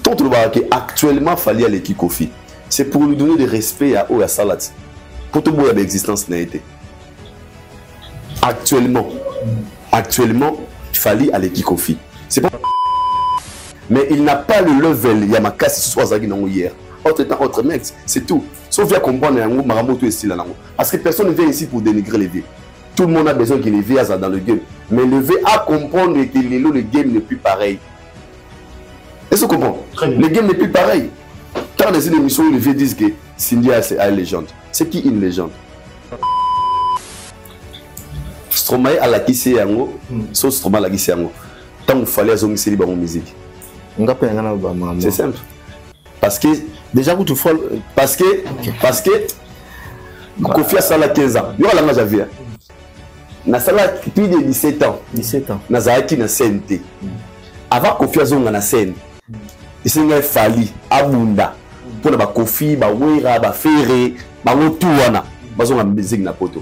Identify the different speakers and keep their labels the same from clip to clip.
Speaker 1: Tant que actuellement, il fallait aller qui Kofi. C'est pour lui donner du respect à Oya Salat. Pour tout le monde, l'existence n'a été. Actuellement, il fallait aller qui Kofi. C'est pas. Mais il n'a pas le level. Il y a ma casse sur Swazagi hier. Autre temps, autre mec, c'est tout. Sauf qu'il y a comprendre Maramoto et Sila. Parce que personne ne vient ici pour dénigrer les vies. Tout le monde a besoin qu'il les vies dans le game. Mais le V à comprendre que le game n'est plus pareil. Est-ce que vous comprenez? Le game n'est plus pareil. Quand dans une émission, les V disent que Cynthia c'est une légende. C'est qui une légende? Stromae à la kissé yango, sauf Stromae à la kissé yango. Tant qu'il fallait zonger c'est libre en musique. C'est simple. Parce que
Speaker 2: déjà vous te folles
Speaker 1: parce que Kofi a sala 15 ans. Yo la maja via. Na sala plus de 17 ans.
Speaker 2: 17 ans.
Speaker 1: Na zaaki na CNT. Avant Kofi a zonga na scène. Il s'est fallu abunda pour ba Kofi ba wera ba ferré ba wotuana ba zonga musique na poto.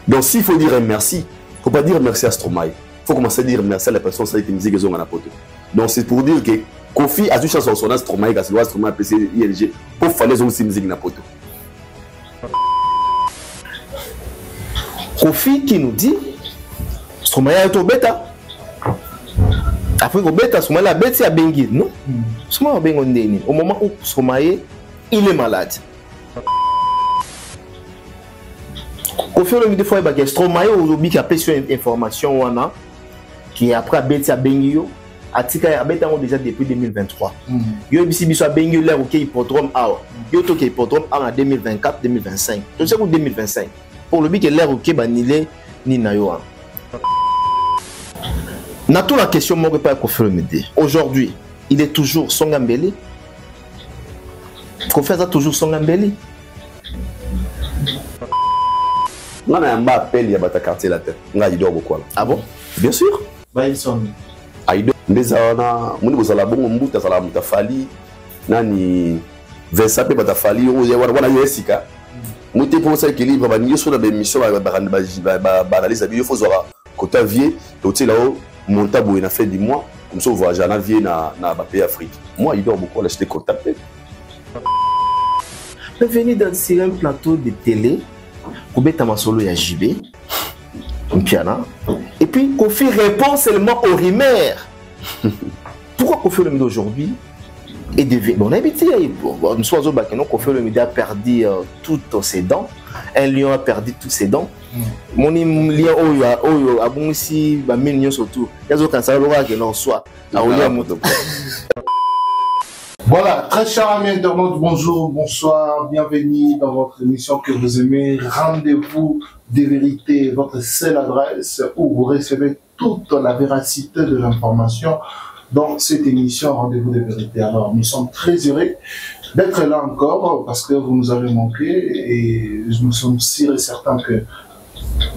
Speaker 1: Donc s'il faut dire merci, faut pas dire merci à Stromae. Faut commencer à dire merci à la personne qui musique zonga na poto. Donc c'est pour dire que Kofi a dû chanter son Stromae, parce que Stromae PC ING, pour faire les autres musiques na poto.
Speaker 2: Kofi qui nous dit Stromae est au bêta. Après au bêta, Stromae la bête c'est à Bengi, non? Stromae a Bengi au moment où Stromae il est malade. Kofi le des fois il Stromae aujourd'hui qui a pris sur information wana qui après a bête à Bengi yo. Atika a bêta déjà depuis 2023. Yo bisi biso a Bengi l'air OK hippodrome A. Yo to hippodrome A en 2024 2025. Donc c'est pour 2025. Pour le but que l'air OK banilé ni na yo. Na tout la question moi pas Kofi Olomide. Aujourd'hui, il est toujours Songambele. Kofi a toujours Songambele.
Speaker 1: On a un appel il y a bata quartier la tête. On a idor beaucoup là.
Speaker 2: Ah bon?
Speaker 1: Bien sûr.
Speaker 3: Bailson.
Speaker 1: Aido ndezana muni bozala bongo mbuta sala mutafali nani Versape batafali wana yesika. Muté pour ça équilibre ba nyoso na émission ba analyse bio faut zora kota vie to là-haut monta boy na fin du mois comme ça on voit janvier na pays Afrique. Moi il dort beaucoup là je t'ai contacté.
Speaker 2: Venir dans un plateau de télé pour mettre ma solo ya JB un piano et puis Kofi répond seulement aux rumeurs. Pourquoi Kofi Olomide aujourd'hui est devenu bon habitué nous sommes au bac non Kofi Olomide a perdu toutes ses dents, un lion a perdu toutes ses dents. Mon lien oyo abonisi ba millions surtout yazo kansa loka que non soit à olia moto.
Speaker 3: Voilà, très chers amis internautes, bonjour, bonsoir, bienvenue dans votre émission que vous aimez, Rendez-vous des vérités, votre seule adresse où vous recevez toute la véracité de l'information dans cette émission Rendez-vous des vérités. Alors, nous sommes très heureux d'être là encore parce que vous nous avez manqué et nous sommes sûrs et certains que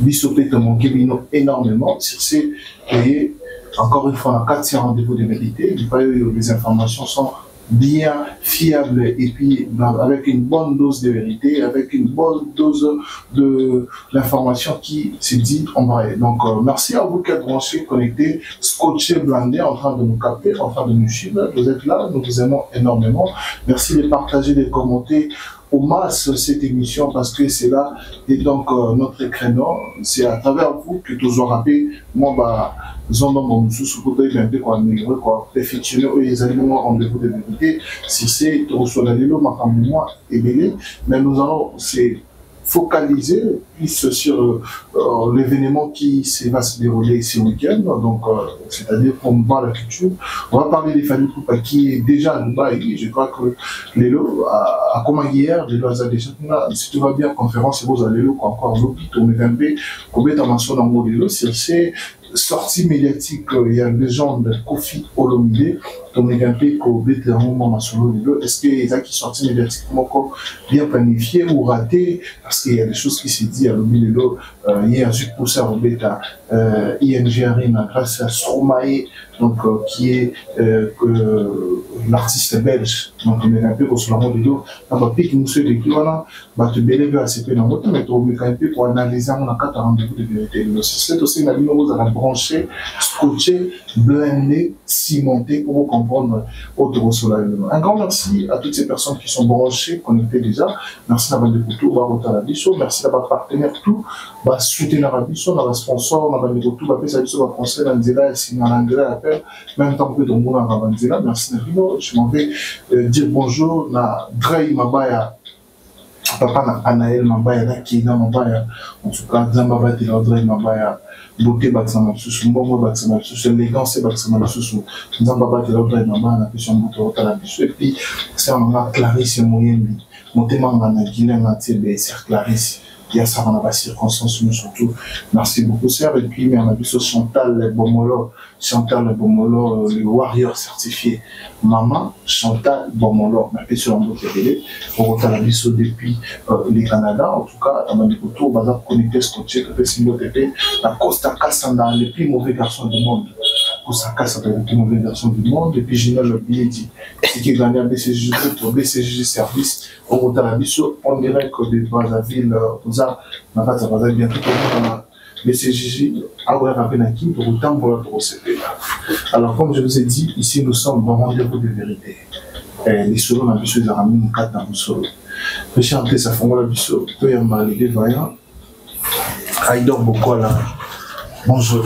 Speaker 3: Bissopé te manquait énormément. Sur ces et encore une fois, en 4 Rendez-vous des vérités, les informations sont bien fiable et puis avec une bonne dose de vérité, avec une bonne dose de l'information qui se dit en vrai. Donc merci à vous qui êtes branchés, connectés, scotchés, blindés, en train de nous capter, en train de nous suivre. Vous êtes là, nous vous aimons énormément. Merci de partager, de commenter au masse cette émission parce que c'est là et donc notre créneau, c'est à travers vous que tous ont rappelé moi Zondon sous côté d'un peu quoi perfectionner les aliments rendez-vous de vérité si c'est sur la lélo ma moi et belé mais nous allons c'est focaliser plus sur l'événement qui va se dérouler ce week-end, donc c'est-à-dire promouvoir la culture. On va parler des familles Koupa qui est déjà à Dubaï. Je crois que Lélo a comme hier, Lélo a déjà si tout va bien conférence et vous allez Lélo encore l'hôpital mais un peu comme est en mention dans le Lélo sur ces sorties médiatiques. Il y a une légende de Kofi Olomide donc un peu comme est un moment sur le Lélo. Est-ce que les gens qui sortent médiatiquement bien planifiés ou ratés parce qu'il y a des choses qui se disent à l'Omilelo hier juste pour ça Robeta ING Arena grâce à Stromae donc qui est l'artiste belge. Donc on est un peu sur la mode de l'eau. On va piquer nous ceux qui voilà, bah te bénéficier à ces peu dans votre mais on un peu pour analyser on a quatre rendez-vous de vérité. C'est aussi une avis vous allez brancher, scotcher, blender, cimenter pour vous comprendre autre sur la vie. Un grand merci à toutes ces personnes qui sont branchées, connectées déjà. Merci d'avoir écouté, la biso, merci d'avoir partenaire tout, bah soutenir la biso, dans la sponsor, dans la tout, bah ça biso va conseiller dans le si dans l'anglais appel, même temps que tout le monde a avancé là. Merci Navino, je m'en vais dire bonjour na Drey Mabaya, papa na Anaël Mabaya, na Kina Mabaya, en tout cas Zamba Bati la Drey Mabaya, beauté Baksama Susu, Mbongo Baksama Susu, élégance Baksama Susu, Zamba Bati la Drey Mabaya, na question de la biso, et puis c'est un moment Clarisse Moyendi. Mon témoin a Guilhem Atébé, c'est Clarisse. Il y a ça, on a pas circonstance, nous surtout. Merci beaucoup, sœur. Et puis, mais on a vu ce Chantal Bomolo, le warrior certifié. Maman, Chantal Bomolo, on a fait sur un beau télé. On retrouve la biso depuis le Canada. En tout cas, on a dit que tout, on va connecter ce côté, que c'est une autre télé. La Costa Cassanda, les plus mauvais garçons du monde. Costa Cassanda, les plus mauvais garçons du monde. Et puis, j'ai le billet dit, c'est qui gagne à BCJ, BCJ service. On retrouve la biso, on dirait que des Brazzaville, on va bientôt le CJJ, alors comme je vous ai dit, ici nous sommes dans rendez-vous de vérité. Les solos dans le biseau, ils ont ramené une carte dans le solo. Je chanter ça fond le biseau, tout y a mal les voyants. Aïdor Bokola, bonjour.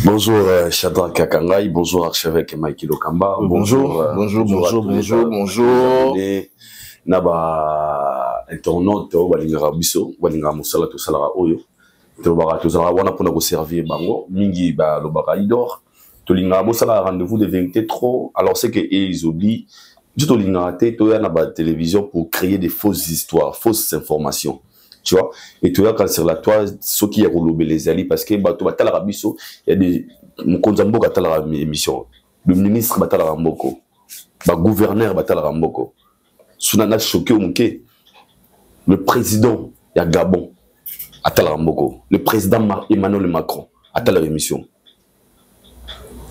Speaker 1: Bonjour Shadrach Kakangai, bonjour archevêque Mikey Lokamba.
Speaker 2: Bonjour.
Speaker 1: Naba internaute balinga biso balinga musala to salara oyo to bara to sala wana pona ko servir bango mingi ba lo bara idor to linga musala rendez-vous de vérité trop alors c'est que ils oublient du to linga te to ya na ba télévision pour créer des fausses histoires, fausses informations, tu vois, et tu vois quand sur la toile ceux qui relobé les alliés parce que ba to batala biso il y a des mukonzambo katala émission le ministre batala ramboko ba gouverneur batala ramboko Sunana choqué au Mouké, le président ya Gabon, à Talaramboko, le président Emmanuel Macron, à la émission.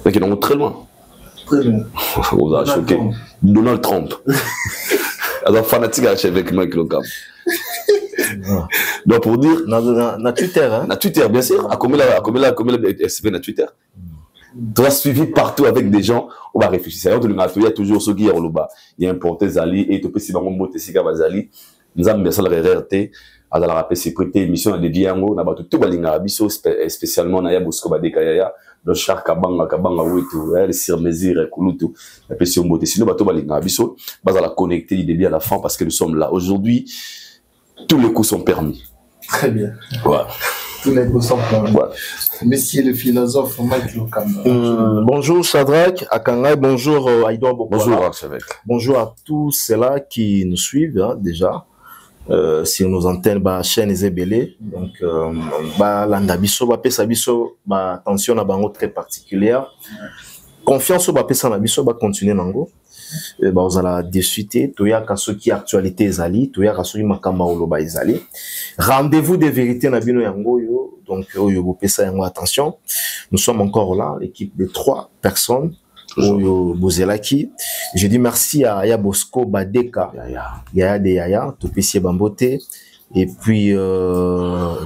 Speaker 1: Donc ils sont très loin.
Speaker 3: Très bien.
Speaker 1: Vous avez choqué. Donald Trump. Alors fanatique avec Mike Lokam. Donc pour dire.
Speaker 2: Na Twitter, hein?
Speaker 1: Na Twitter, bien sûr. À combien la SCP na Twitter? Tu as suivi partout avec des gens, on va réfléchir. Il y a toujours ceux qui sont là-bas. Il y a un porteur Zali, et tu peux si vraiment monter si Zali. Nous avons bien ça la RRT, à la rappel, c'est prêté émission à des Diango, n'a pas tout Balingabiso, spécialement Naya Bosco Badekaya, le char Kabanga, Ouitou, le Sirmezir, Kouloutou, la pression beauté. Sinon, bateau Balingabiso, bas à la connecter, il est bien à la fin parce que nous sommes là. Aujourd'hui, tous les coups sont permis.
Speaker 3: Très bien.
Speaker 1: Voilà.
Speaker 3: Tous les coups sont permis. Ouais. Monsieur le philosophe Mike Lokamba.
Speaker 2: Bonjour Shadrach Akangai, bonjour Aïdon Bokola.
Speaker 1: Bonjour archevêque.
Speaker 2: Bonjour à tous ceux-là qui nous suivent hein, déjà sur nos antennes, chaîne Zébélé. Donc, l'andabiso, pesabiso, attention à bango très particulière. Confiance au pesa nabiso, continuer nango. Vous allez discuter, toya kaso qui actualité ezali, toya kaso qui makamba oloba ezali. Rendez-vous de vérité na bino yango yo, donc oyo bopesa yango attention. Nous sommes encore là, l'équipe de 3 personnes. Oyo Bozelaki. Je dis merci à Yabosco Badeka, Yaya de Yaya, Topessier Bambote, et puis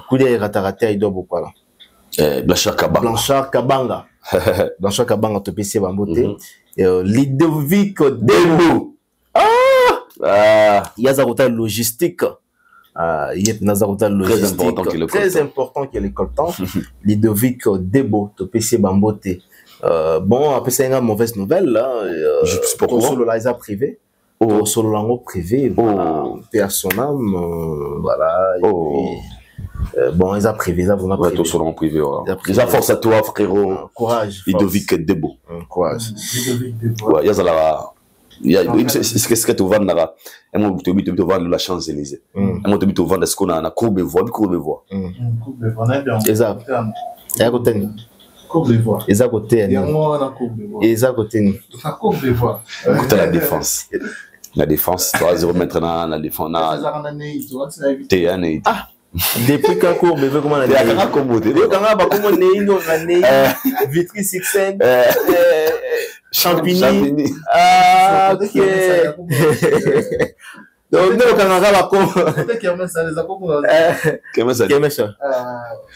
Speaker 2: Koudé Ratarate Aïdo Bokwala.
Speaker 1: Blanchard Kabanga.
Speaker 2: Blanchard Kabanga. Blanchard Kabanga, Topessier Bambote. Ludovic Debo. Yazarota logistique. Très important qu'il est coltant. Ludovic Debo, Topessier Bambote. Bon, après c'est une mauvaise nouvelle là.
Speaker 1: Je sais pas
Speaker 2: sur le laser privé. Sur le langue privé, voilà, personnel, voilà. Et puis, bon, ils ont privé, ils ont privé.
Speaker 1: Sur le langue privé, voilà. Déjà force à toi, frérot.
Speaker 2: Courage.
Speaker 1: Ludovic Debo.
Speaker 2: Courage.
Speaker 1: Ouais, Yazala. Qu'est-ce que tu vends là? Et moi, tu vends la Champs-Élysées. Et moi, tu vends ce qu'on a, courbe-voie.
Speaker 3: Courbe-voie,
Speaker 2: exact. Et à côté.
Speaker 3: Courbe-voie.
Speaker 2: Et à côté.
Speaker 3: Et moi, on a courbe-voie.
Speaker 2: Et à côté.
Speaker 3: Courbe-voie.
Speaker 1: Écoute la défense. La défense, 3-0 maintenant, la défense. T'es un.
Speaker 2: Depuis quand court bébé comment on a dit
Speaker 1: comment
Speaker 2: Vitry Sixen Champigny ah ok donc nous quand on va comme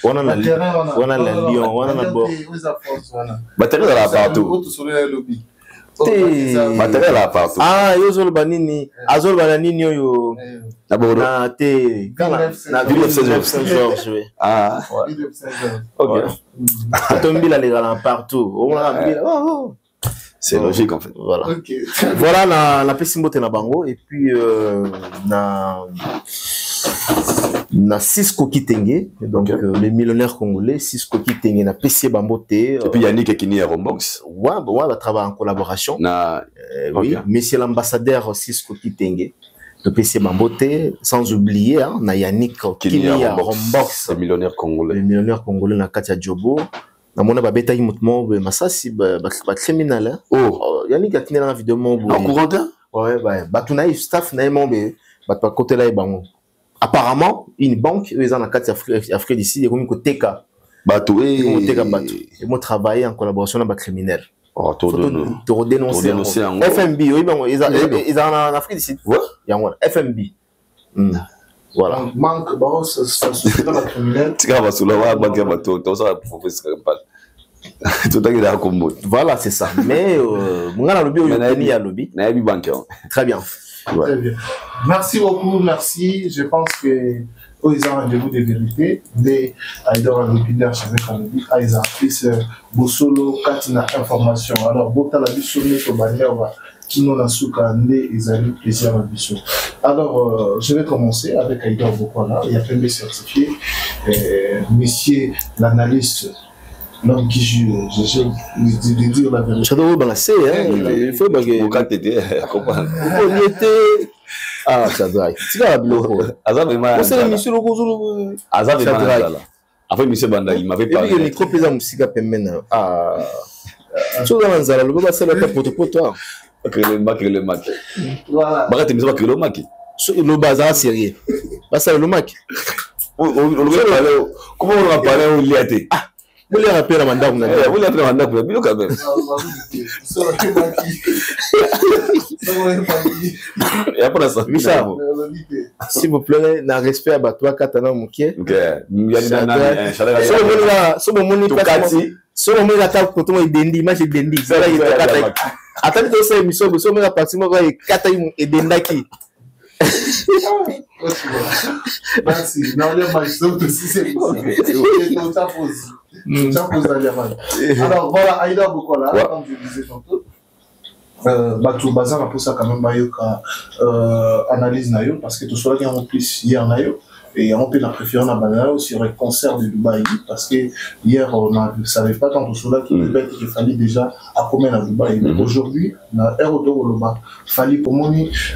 Speaker 2: on a la Lyon on a la Bordeaux
Speaker 1: matériel là partout matériel là partout
Speaker 2: ah yo zolo banini azolo banini yo
Speaker 1: na Bordeaux
Speaker 2: na te na ville of Saint-Georges
Speaker 1: ah
Speaker 2: ok tombi la légale partout on a
Speaker 1: c'est logique en fait.
Speaker 2: Voilà. Okay. Voilà la Pessimbote na bango et puis na Cisco Kitenge donc les millionnaires congolais Cisco Kitenge na PC Bambote et
Speaker 1: puis Yannick Kini à Rombox.
Speaker 2: Ouais, on va travailler en collaboration. Oui, monsieur l'ambassadeur Cisco Kitenge de PC Bambote sans oublier na Yannick Kini à Rombox.
Speaker 1: Les millionnaires congolais.
Speaker 2: Les millionnaires congolais na Katia Djobo. Na mona ba beta imutmo be masasi ba criminel oh yani ka tinela na vidéo mo
Speaker 1: en courantin
Speaker 2: ouais ba tuna staff na mombe ba côté là bango apparemment une banque ils en a quatre Afrique d'ici et comme côté ka
Speaker 1: bato
Speaker 2: et teka bato et moi travailler en collaboration avec ba criminel
Speaker 1: oh to
Speaker 2: dénoncer FMB oui bon ils en Afrique d'ici ouais yango FMB voilà
Speaker 3: manque bon ça soutient la criminelle
Speaker 1: tika basula wa banque bato to ça professeur pas tout à fait comme
Speaker 2: voilà c'est ça mais mungana lobby ou ni ya lobby
Speaker 1: na bi banque
Speaker 2: très bien
Speaker 3: très bien merci beaucoup merci je pense que ils ont rendez-vous de vérité mais ils ont l'opinion chez Kanobi ils ont fait Bosolo Katina information alors bota la bisonné to banera qui nous a soukané ils ont eu plaisir à mission. Alors je vais commencer avec Aïda Bokola, il y a PMB certifié, monsieur l'analyste, l'homme qui jure, je vais dire la vérité.
Speaker 2: Ça doit balancer, il faut baguer.
Speaker 1: Quand t'étais, comprendre.
Speaker 2: Ah, ça doit. Tu vas bloquer.
Speaker 1: Azab est mal.
Speaker 2: C'est monsieur le gros.
Speaker 1: Azab est mal. Après monsieur Banda, il m'avait parlé.
Speaker 2: Et puis le micro pèse un musique à pemena. Ah. Tu vas dans la logo, c'est le pour toi.
Speaker 1: Le Mac. Voilà. Bah, tu me dis pas que le Mac.
Speaker 2: Le bazar sérieux. Bah, c'est le Mac.
Speaker 1: Comment on va parler au liaté? Ah,
Speaker 2: vous les rappelez la mandat, vous
Speaker 1: l'avez appelé la mandat, vous l'avez quand même. Et après ça,
Speaker 2: Richard, s'il vous plaît, n'a respect à toi, Katana Mouké.
Speaker 1: Ok. Il y a des
Speaker 2: so mo la ta ko to idendi ma je dendi sala yi kata atani to say miso so mo la parti mo ga kata yi edendaki
Speaker 3: merci non le match donc si c'est ça pose la diamant alors voilà Aïda Bokola comme je disais tantôt bato bazar a posa quand même bayoka analyse na yo parce que tout cela qui en plus hier na yo et on peut la préférer dans banana aussi sur le concert de Dubaï parce que hier on ne savait pas tant tout cela qu'il fallait déjà à combien à Dubaï mais aujourd'hui na aérodrome fallait pour mon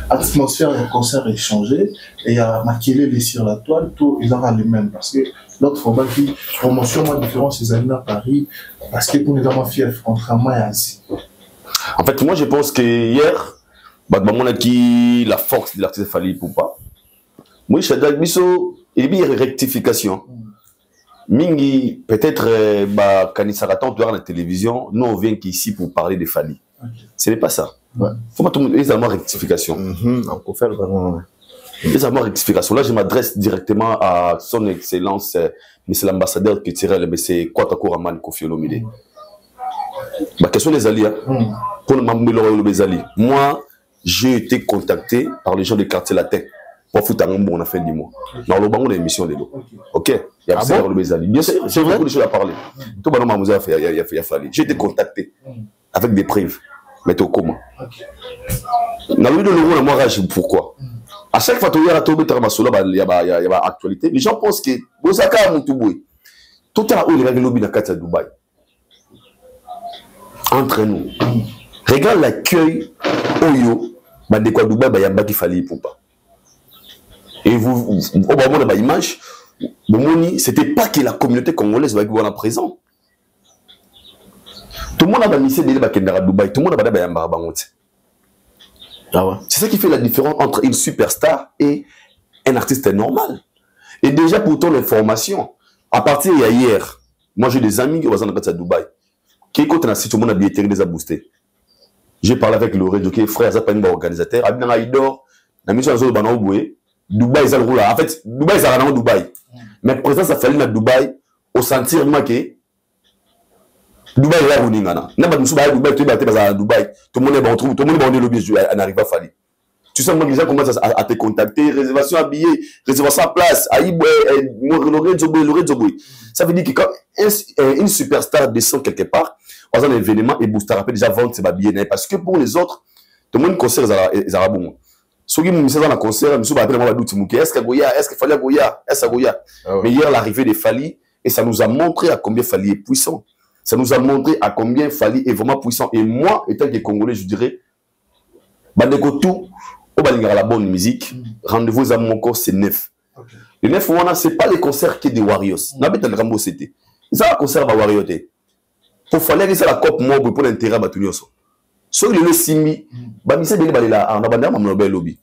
Speaker 3: atmosphère du concert est changé et à maquiller les sur la toile tout ils ont les mêmes parce que l'autre fois qui promotion moins différente ces années à Paris parce que pour nous avons fiers contrairement à Asie.
Speaker 1: En fait moi je pense que hier mon acquis la force de l'artiste fallait pour pas. Moi, je suis biso et bien rectification. Mingi peut-être quand il s'attend à la télévision, nous on vient ici pour parler de Fali. Ce n'est pas ça. Faut pas tout le monde les avoir rectification.
Speaker 2: On peut faire vraiment.
Speaker 1: Les avoir rectification. Là, je m'adresse directement à son excellence, monsieur l'ambassadeur qui tirait le c'est Kwata Kouraman Kofi Olomide. Ma question des alliés pour le membre de alliés. Moi, j'ai été contacté par les gens du quartier latin. Pour foutre un bon, on a fait 10 mois. Dans le banc, on a une émission de l'eau. Ok? Il y a le Bézali. Bien sûr, j'ai beaucoup de choses à parler. Tout le monde a fait, il a fallu. J'ai été contacté avec des preuves. Mais tu es au comment? Dans le milieu de l'euro, moi, pourquoi? À chaque fois que tu as tombé dans il y a actualité. Les gens pensent que Bosaka a Moutouboui. Tout à l'heure, il y a lobby dans Katia Dubaï. Entre nous. Regarde l'accueil Oyo. De quoi Dubaï, il y a Baki Fali pour pas. Et vous, au moment de l'image, c'était pas que la communauté congolaise va être présent. Tout le monde a mis des débats à Dubaï, tout le monde a mis des C'est ça qui fait la différence entre une superstar et un artiste normal. Et déjà, pour ton information, à partir d'hier, moi j'ai des amis qui sont à Dubaï. Qui est na site, tout le monde a billetterie déjà boosté. J'ai parlé avec Lorenzo, qui est frère, ça pas un organisateur. Abina Aïdor, la mission de Banoboué, Dubaï, ils ont en fait, Dubaï, ils ont Dubaï. Mais présent, ça fallait à Dubaï, au sentir que Dubaï est là où Ningana. N'a pas de Dubaï, tu es à Dubaï. Tout le monde est bon, tout le monde est bon, on n'arrive pas à faire. Tu sais, moi, les gens commencent à te contacter, réservation à billets, réservation à place, ça veut dire que quand une superstar descend quelque part, on a un événement et Booster rappelle déjà vendre ses billets. Parce que pour les autres, tout le monde concert les arabes. Ceux qui me disent dans le concert, je me rappelle, est-ce qu'il Goya, est-ce qu'il fallait Goya, est-ce que Goya. Mais hier, l'arrivée de Fali, et ça nous a montré à combien Fali est puissant. Ça nous a montré à combien Fali est vraiment puissant. Et moi, étant que Congolais, je dirais, tout, on va la bonne musique. Rendez-vous à mon corps, c'est 9. Okay. Le 9, ce n'est pas les concerts qui sont des Warriors. On a le Rambo CT. C'est un concert de Warriors. Pour faire la COP mob pour l'intérêt de tout le monde. Si on a Simi, c'est bien que là, on a un lobby.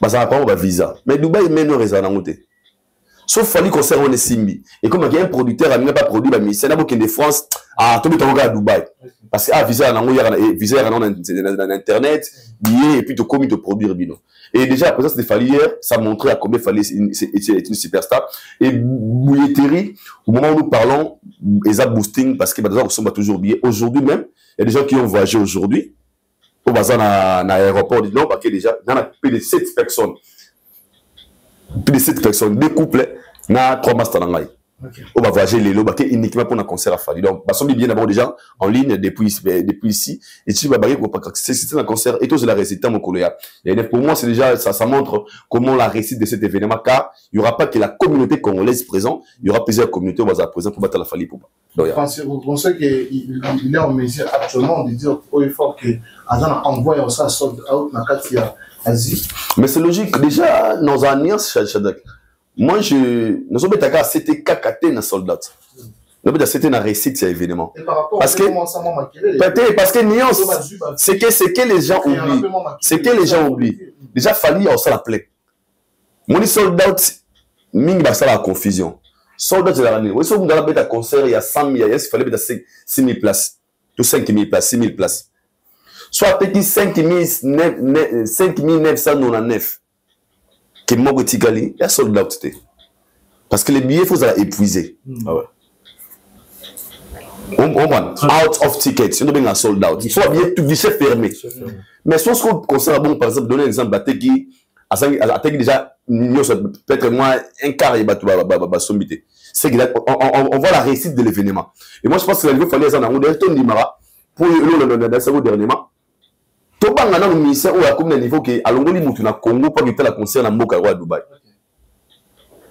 Speaker 1: Ça va pas un visa. Mais Dubaï, il y a un réseau. Sauf que le concert, on est Simi. Et comme il y a un producteur, il n'y a pas produit, c'est là que de France, tout le monde à Dubaï. Parce que visa dans internet, et puis tu commis de produire bino. Et déjà après ça c'était fallu hier, ça montrait à combien fallait être une superstar. Et Bouilletterie, au moment où nous parlons, ils ont boosting parce que nous sommes toujours billets. Aujourd'hui même, il y a des gens qui ont voyagé aujourd'hui au bazar dans l'aéroport. Non, parce que déjà, il y a plus de 7 personnes. Plus de 7 personnes, 2 couples, il y a 3 masters dans l'aïe. Okay. On va voyager les lots uniquement pour un concert à Fali. Donc, on bien d'abord déjà en ligne depuis ici. Et tu vas bailler pour c'est un concert et tout cela réciter mon collègue. Et pour moi, c'est déjà ça montre comment la réussite de cet événement. Car il n'y aura pas que la communauté congolaise présente, il y aura plusieurs communautés présentes pour battre la Fali.
Speaker 3: Vous pensez qu'il est en mesure actuellement de dire au effort que Azan envoie ça sold out dans Katia Asie. Mais
Speaker 1: c'est logique. Déjà, dans un alliance, moi, nous sommes à c'était KKT dans soldat. Nous sommes c'était dans réussite cet événement. Parce que nuance, c'est que les gens oublient. C'est que les gens oublient. Déjà, Fali on s'en appelait. Mon soldat, ming ça la confusion. Soldat de la année. Oui, si vous avez un concert, il y a 100 000, il fallait mettre 6 000 places. Tout 5 000 places, 6 000 places. Soit petit 5 999. Qui est Tigali, il y a sold out. Parce que les billets, il faut les épuiser. Out of tickets, il y a sold out. Il faut bien tout guichet fermé. Mais si on concerne, bon, par exemple, donner un exemple, à déjà, peut-être moins un quart, il va sommiter. On voit la réussite de l'événement. Et moi, je pense qu'il fallait ça dans le pour le dernièrement. Tout le monde a un ministère où il y a un niveau qui est à l'ongoli moutou na Congo pour qu'il y ait la concert na Mboka à Dubaï.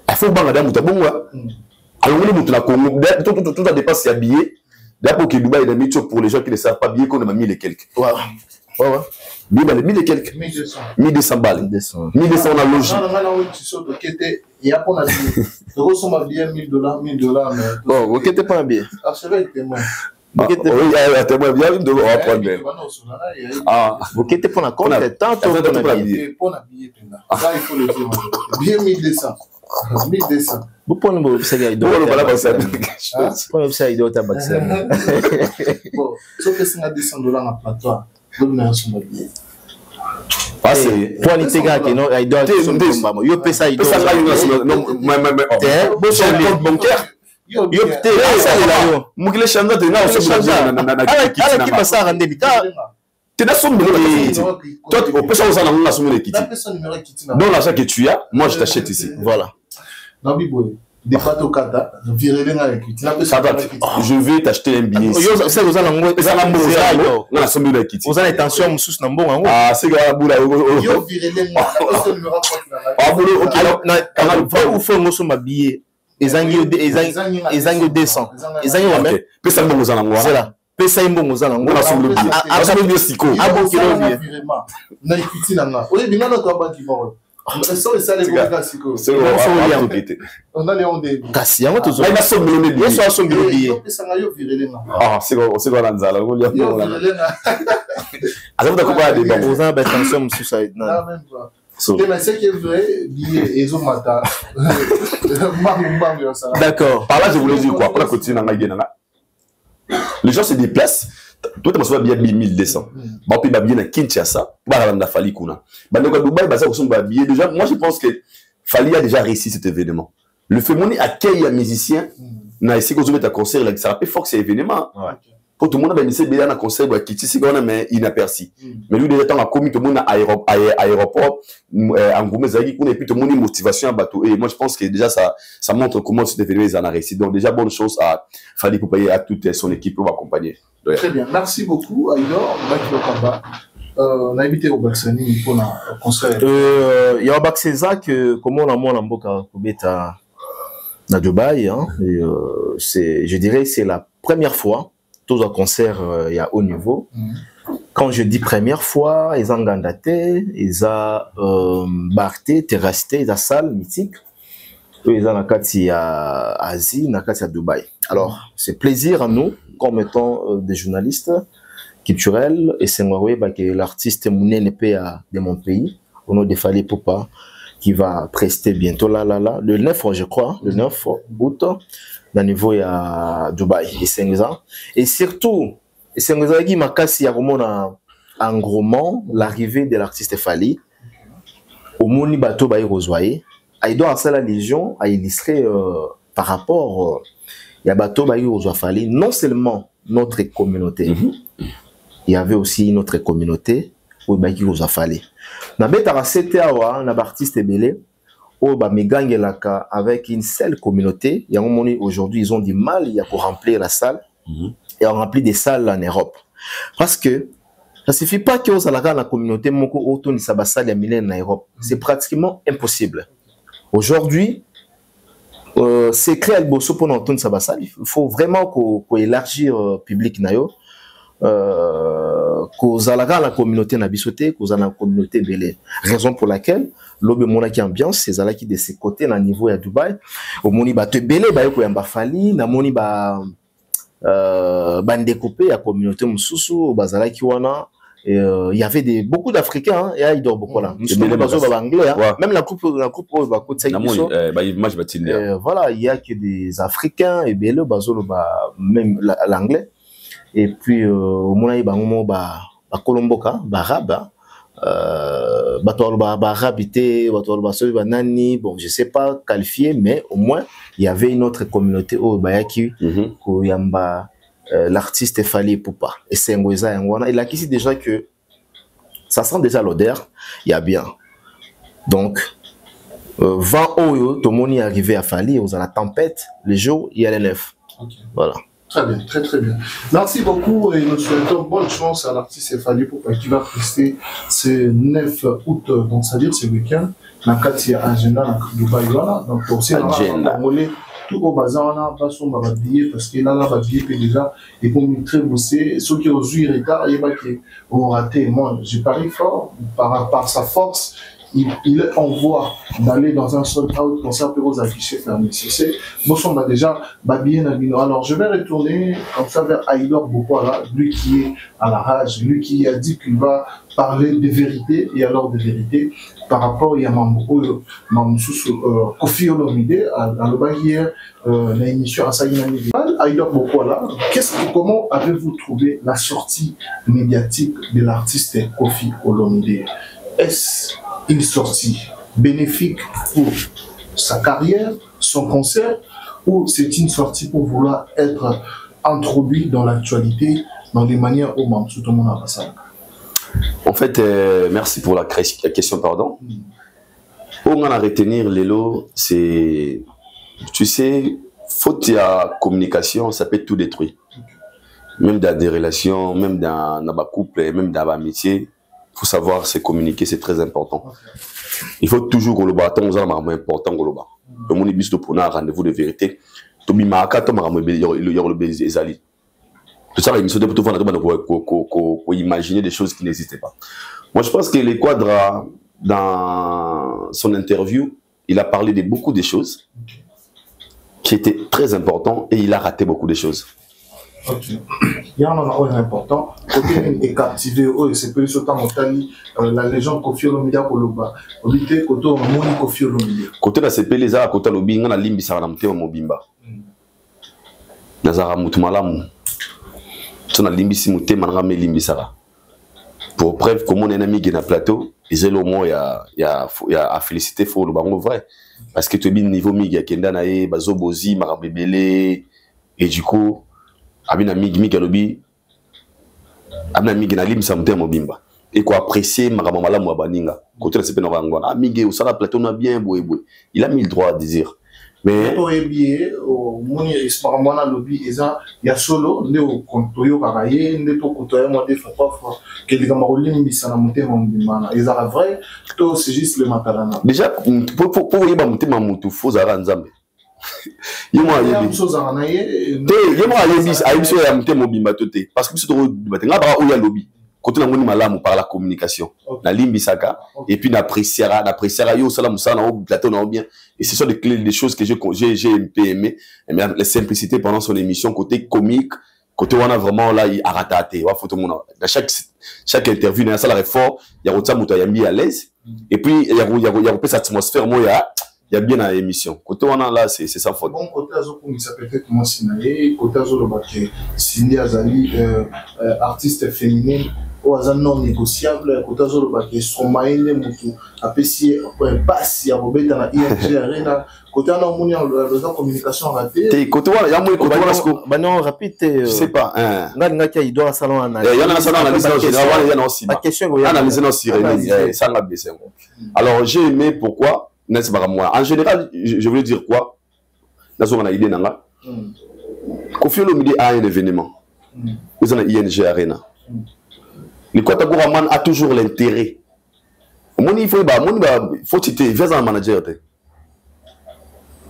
Speaker 1: Il faut que Bangada moutou bon à l'ongoli moutou na Congo. Tout a dépassé à billets. D'abord que Dubaï est un métier pour les gens qui ne savent pas billets qu'on a 1000 et quelques. Ouais. 1000 et quelques. 1200 balles. 1200 on a logé. Il y a pas de billet. $1000, $1000.
Speaker 2: Oh, vous n'êtes pas un billet.
Speaker 3: Ah, c'est vrai que moi.
Speaker 1: Oui, il y a témoin bien de reprendre même.
Speaker 2: Ah, vous quittez pour la compte, tant que vous
Speaker 3: pour la billet. Là, il faut le dire. Billet 1200. 1200.
Speaker 2: Vous prenez le obséqué d'eau. Vous prenez le obséqué d'eau. Bon,
Speaker 3: sauf que c'est $200 en plateau. Vous n'avez pas de billet.
Speaker 1: Ah, c'est.
Speaker 2: Pour l'intégrer, non, il doit être son combat. Il peut ça, il doit être son combat. Non, mais
Speaker 1: bancaire.
Speaker 2: Yo pte ça là mukile chanda te na ala ki pasa rande bita
Speaker 1: te na somme toi tu peux ça na nga somme kiti donc l'argent que tu as moi je t'achète ici
Speaker 2: voilà
Speaker 3: na biboy des pâtes au kata virer na kiti
Speaker 1: je vais t'acheter un billet
Speaker 2: yo ça vous allez ngo ça
Speaker 1: na somme de kiti
Speaker 2: vous allez attention musus na mbongo
Speaker 1: ah c'est gars bula
Speaker 3: yo virer na
Speaker 1: ah boulot OK
Speaker 2: alors na ou faut ngo somme billet ezangi 200 ezangi
Speaker 1: wa me pesa mbongo za nango
Speaker 2: c'est là pesa mbongo za nango
Speaker 1: na somme bien asome bien siko
Speaker 3: abokilo bien na equity nanga oye bingana to banki bon so ça les gars siko
Speaker 1: c'est on
Speaker 3: a les onde
Speaker 2: kasi yango tozo
Speaker 1: na somme bien
Speaker 2: yo so somme bien
Speaker 3: pesa nga yo virelenga
Speaker 1: ah c'est quoi nzala ngo yo
Speaker 3: virelenga
Speaker 1: azamuta ko ba de
Speaker 2: bon vous en attention mususa
Speaker 3: na même pas Mais ce qui est vrai, ils ont matin.
Speaker 2: D'accord.
Speaker 1: Par là, je voulais dire quoi? Après, continuer dans la les gens se déplacent. Toi, tu as bien 1200. Bah, puis, bien à Kinshasa, bah, on a fallu qu'on a. Bah, donc, à Dubaï, bah, ça, on va bien. Déjà, moi, je pense que Fali a déjà réussi cet événement. Le Fémoni accueille un musicien, n'a essayé qu'on se mette à concert, ça rappelle fort que c'est événement. Pour tout le monde, il y a un concert, mais inaperçu. Mais lui, déjà, tant commis, tout le monde a aéroport, en gros, et puis tout le monde a motivation à bateau. Et moi, je pense que déjà, ça montre comment cet événement a réussi. Donc, déjà, bonne chose à Fali pour payer à toute son équipe pour m'accompagner.
Speaker 3: Très bien. Merci beaucoup, Aïdor. On a invité Robert Sani pour le concert.
Speaker 2: Il y a Robert César que, comment on a moins l'amboka à Dubaï, hein, et je dirais c'est la première fois tous un concert il y a haut niveau. Quand je dis première fois, ils ont gandaté, ils ont barté, terrassé, ils ont salle mythique, ils ont nakati à Asie, nakati à Dubaï. Alors c'est plaisir à nous comme étant des journalistes culturels et c'est moi que l'artiste Mounene de mon pays, au nom de Fali Poupa, qui va prester bientôt le 9, je crois, le 9 août, dans le niveau à Dubaï, et Sengheza. Et surtout, Sengheza qui m'a cassé en gros l'arrivée de l'artiste Fali, au Mouni Bato Baï Rosoye, il doit à la Légion à illustrer par rapport à Bato Baï Rosoye Fali, non seulement notre communauté, il y avait aussi notre communauté où Baï Rosoye Fali. Na betara c'était awa na artiste belé au ba megangelaka avec une seule communauté. Il y a un moment aujourd'hui ils ont du mal pour remplir la salle et on remplit des salles en Europe parce que ça suffit pas que aux alaka la communauté moko auto ni sabasal ya milène en Europe, c'est pratiquement impossible. Aujourd'hui c'est créer le bosso pour entendre sabasal, il faut vraiment qu'on élargir public nayo. Kozalaka la communauté nabisoté, kozala la communauté belé. Raison pour laquelle l'obe monaki ambiance, c'est zalaki de ses côtés na niveau à Dubaï. Au moni ba te belé ba yoko yamba Fali, na moni ba découpé la communauté mususu, bazalaki wana. Il y avait beaucoup d'Africains, et il dort beaucoup là. Anglais, même la coupe va voilà, il y a que des Africains et belé bazolo même l'anglais. Et puis au moment où Colomboka, arabe, bon je sais pas qualifié, mais au moins il y avait une autre communauté au Bayaki où yamba l'artiste Fali Poupa et c'est il a quitté déjà que ça sent déjà l'odeur, il y a bien. Donc 20 oyo tout le monde est arrivé à Fali, aux la tempête, les jours il y a les 9. Voilà.
Speaker 3: Très bien, très très bien. Merci beaucoup et nous souhaitons bonne chance à l'artiste Fali Poupa qui va prester ce 9 août, donc c'est-à-dire ce week-end, dans le cadre agenda dans Dubaï. Donc aussi, on va tout au bazar, on a pas son billet parce qu'il a là billet déjà et pour me très bosser. Ceux qui ont eu retard, il y a qui ont raté. Moi, j'ai parié fort par sa force. Il envoie d'aller dans un sold out concert pour aux affichés fermés. C'est bon, on a déjà babillé Nabino. Alors je vais retourner comme ça vers Aïdor Bokwala, lui qui est à la rage, lui qui a dit qu'il va parler de vérité et alors de vérité par rapport à Mamou Kofi Olomide à l'Obahier, l'émission à Saïnami. Aïdor Bokwala, comment avez-vous trouvé la sortie médiatique de l'artiste Kofi Olomide? Est-ce une sortie bénéfique pour sa carrière, son concert, ou c'est une sortie pour vouloir être introduit dans l'actualité, dans les manières où tout le monde a passé?
Speaker 1: En fait, merci pour la question, pardon. Pour m'en retenir, Lélo, c'est, tu sais, faute de communication, ça peut tout détruire. Même dans des relations, même dans ma couple, même dans ma métier. Il faut savoir se communiquer, c'est très important. Il faut toujours que le bâton soit important. Le monde est pour un rendez-vous de vérité. Tout le monde est tout ça, l'émission de pour imaginer des choses qui n'existaient pas. Moi, je pense que les Quadras, dans son interview, il a parlé de beaucoup de choses qui étaient très importantes et il a raté beaucoup de choses.
Speaker 3: Ok. Il y a un important. Côté est captivé, c'est plus autant la légende Koffi Olomide Koloba. Obité côté Moni Koffi Olomide.
Speaker 1: Côté la CP les a côté lobby ngana limbi sa ramte wa mobimba. Nazara mutumalamu. Tona limbi si mutema ngame limbi sara. Pour preuve comment on est ami qui na plateau, ils ont le mot il y a à féliciter faut le bango vrai parce que tu bien niveau miga kenda na e bazo bozi marabebele et du coup abina miga lobi abina miga na limbi sa mutema mobimba. Et quoi apprécier marama malamu abaninga côté la CP na bango na miga au sala plateau na bien boy. Il a mis le droit à dire. Mais
Speaker 3: au billet au moni ismarmona lobby il y a solo ne au kontoyo karaye ne to kotoya mo de fa que les gamarolim bisana mutema mbimana ils a vrai to c'est juste le matalana
Speaker 1: déjà pour yeba mutema mutu faut zara nzambe yemo ayebi yemo ayebi so ya mutema mbimba tote parce que biso to batenga ba o ya lobby côté na ngoni malamu par la communication na limbisaka et puis n'appréciera yo sala musana au plateau na bien et ce sont des choses que j'ai aimé et bien la simplicité pendant son émission côté comique côté on a vraiment là il a raté wa photo mon chaque interview na sala fort ya rota muto ya mi à l'aise et puis il y a cette atmosphère moi il y a bien dans l'émission côté on a là c'est sans faute
Speaker 3: bon côté azo comme ça peut-être moi sinaye côté azo le baké Cindy Azali artiste féminine au hasard non négociable côté azo le baké Stromaine mutu apprécié passe ya robert dans la ING Arena côté on a moni la communication ratée
Speaker 1: côté il y a moi côté on
Speaker 2: bah non rapide
Speaker 1: je sais pas
Speaker 2: nga il doit salon analyse
Speaker 1: il y en a salon analyse il y en a aussi
Speaker 2: ma question
Speaker 1: analyser non Cyril ça l'a baissé alors j'ai aimé pourquoi n'est-ce pas moi en général je voulais dire quoi dans on a idée nanga Koffi Olomide a un événement vous en ING Arena le Kota Gouraman a toujours l'intérêt il faut citer vers un manager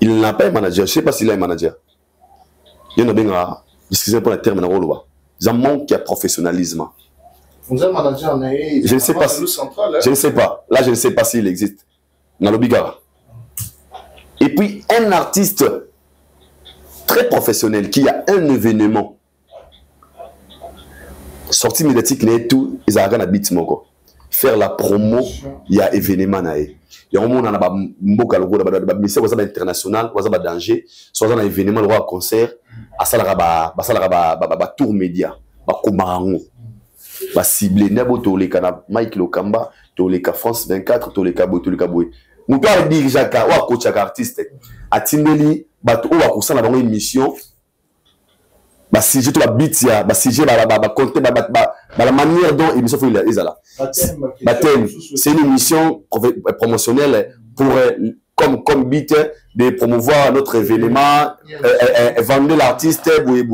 Speaker 1: il n'a pas un manager je sais pas s'il a un manager il y en a bien excusez pour le terme il y a un manque de professionnalisme
Speaker 3: vous avez un manager
Speaker 1: je ne sais pas je ne sais pas là je ne sais pas s'il existe Nalobigara. Et puis un artiste très professionnel qui a un événement sortie médiatique n'est tout ils ont un bit moko faire la promo il y a événement naé il y a un monde na mboka logo ba ministère was international was ba danger soit un événement le concert à salara ba tour média ba komarango ba ciblé nebo to le kana Mike Lokamba to le ka France 24 to le ka boy nous pas dire Jacques ou coach artiste a Timbeli bato ou a kusana bango émission ba sujet to ba beat ya ba sujet ba compter ba la manière dont émission faut il est là baptême c'est une émission promotionnelle pour comme beat de promouvoir notre événement vendre l'artiste boy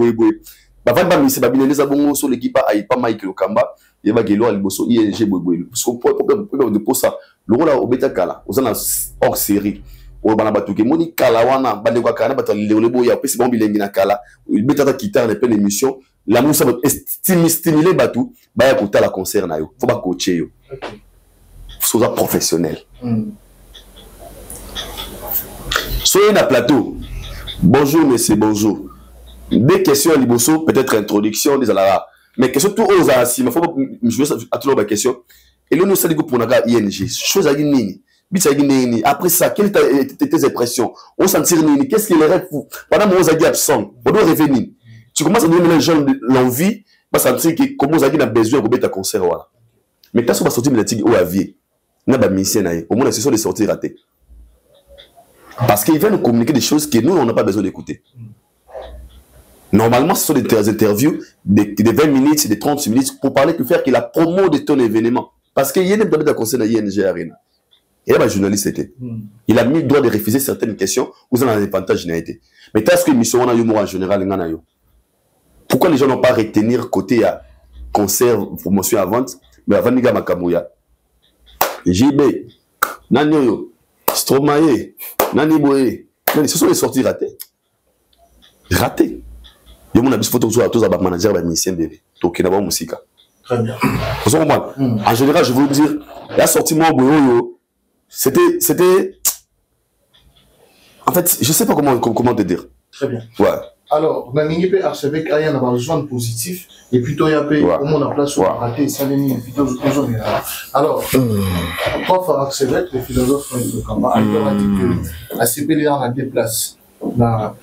Speaker 1: ba va ba mise ba bineleza bongo sur l'équipe a pas Mike Lokamba et ba gelo aliboso ING boy parce que de pour ça le rôle au beta kala osana hors série o bana batuke moni kala wana bande kwa kana batali le boya pesi bon bilengi na kala beta ta guitare de plein émission la musa stimuler batu ba ya kota la concert na yo faut ba coacher yo faut ça professionnel soyez na plateau bonjour monsieur bonjour des questions à liboso peut-être introduction des alara mais question tout aux assis mais faut je veux à tout la question et là nous ça dit pour naga ING chose à nini bit à nini après ça quelles tes impressions on sentir nini qu'est-ce qu'il rêve pendant mon zagi absent on doit revenir tu commences à donner les gens l'envie va sentir que comment zagi a besoin de mettre concert voilà mais quand on va sortir médiatique au avier na ba mission na au moins ce sont des sorties ratées parce qu'il vient nous communiquer des choses que nous on n'a pas besoin d'écouter. Normalement, ce sont des interviews de 20 minutes, de 30 minutes pour parler que faire que la promo de ton événement. Parce qu'il y a des conseils dans ING Arena. Et là, le journaliste était. Il a mis le droit de refuser certaines questions. Vous en avez un avantage. Mais est-ce que l'émission en humour en général, pourquoi les gens n'ont pas retenir côté à concert, promotion à vente, mais avant Niga Makamouya, JB, Nanyoyo, Stromae, Nani Boé, ce sont les sorties ratées. Ratées. Il y a des photos de tous les managers et les musiciens bébé. Donc, il y a des musique.
Speaker 3: Très bien.
Speaker 1: En général, je veux vous dire, la sortie moi, c'était. En fait, je ne sais pas comment te dire.
Speaker 3: Très bien.
Speaker 1: Ouais.
Speaker 3: Alors, on a un archevêque, il y a un besoin positif, et puis il y a au moins la place où on a raté, ça n'est ni alors, trois fois archevêque, les philosophes ont dit que la CPD a déplacé dans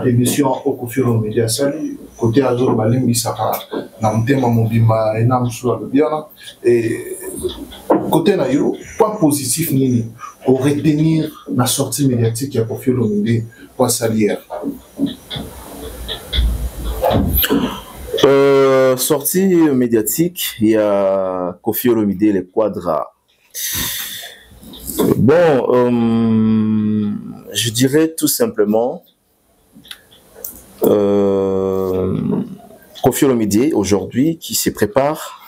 Speaker 3: l'émission au Kofiro Média Sali, côté Azor Balim, Isaka, dans le thème Mobima, et Namsua de Biana, et côté Naïro, pas positif ni pour retenir la sortie médiatique qui a Kofiro Média pour Salière.
Speaker 2: Sortie médiatique, il y a Koffi Olomide, les Quadras. Bon, je dirais tout simplement Koffi Olomide aujourd'hui qui se prépare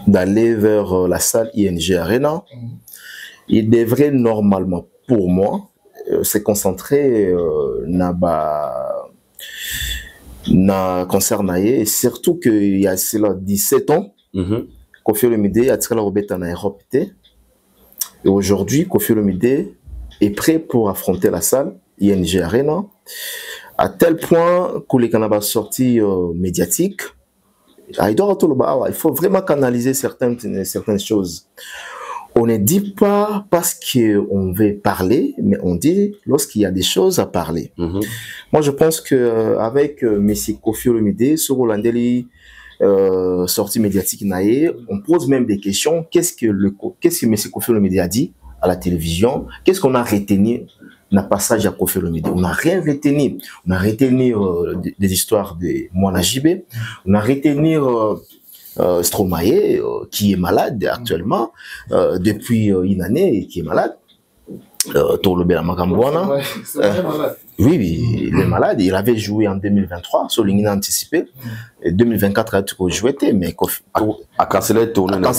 Speaker 2: d'aller vers la salle ING Arena. Il devrait normalement, pour moi, se concentrer concert et surtout qu'il y a cela 17 ans, Koffi Olomide a tiré la robette en Europe. Et aujourd'hui, Koffi Olomide est prêt pour affronter la salle ING Arena, à tel point que les Canabas sorties médiatiques, il faut vraiment canaliser certaines choses. On ne dit pas parce qu'on veut parler, mais on dit lorsqu'il y a des choses à parler. Moi, je pense qu'avec M. Koffi Olomide, sur Hollandeli, sortie médiatique, on pose même des questions. Qu'est-ce que M. Koffi Olomide a dit à la télévision? Qu'est-ce qu'on a retenu dans le passage à Koffi Olomide? On n'a rien retenu. On a retenu des histoires de Moana Jibé. On a retenu Stromae, qui est malade actuellement, depuis une année, qui est malade. Torlobela Makambouana. Oui, il est malade. Il avait joué en 2023, sur l'Union anticipée. Et 2024, il a joué, mais
Speaker 1: a cancellé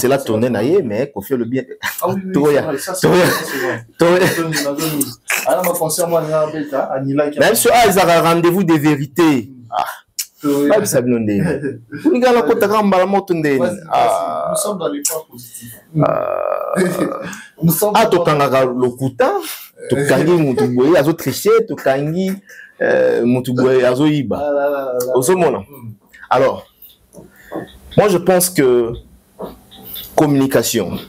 Speaker 1: la
Speaker 2: tournée, mais Koffi Olomide.
Speaker 3: Ah oui,
Speaker 2: même sur ils ont rendez-vous de vérité.
Speaker 3: Nous sommes dans les points positifs. Nous sommes
Speaker 2: alors, moi je pense que communication,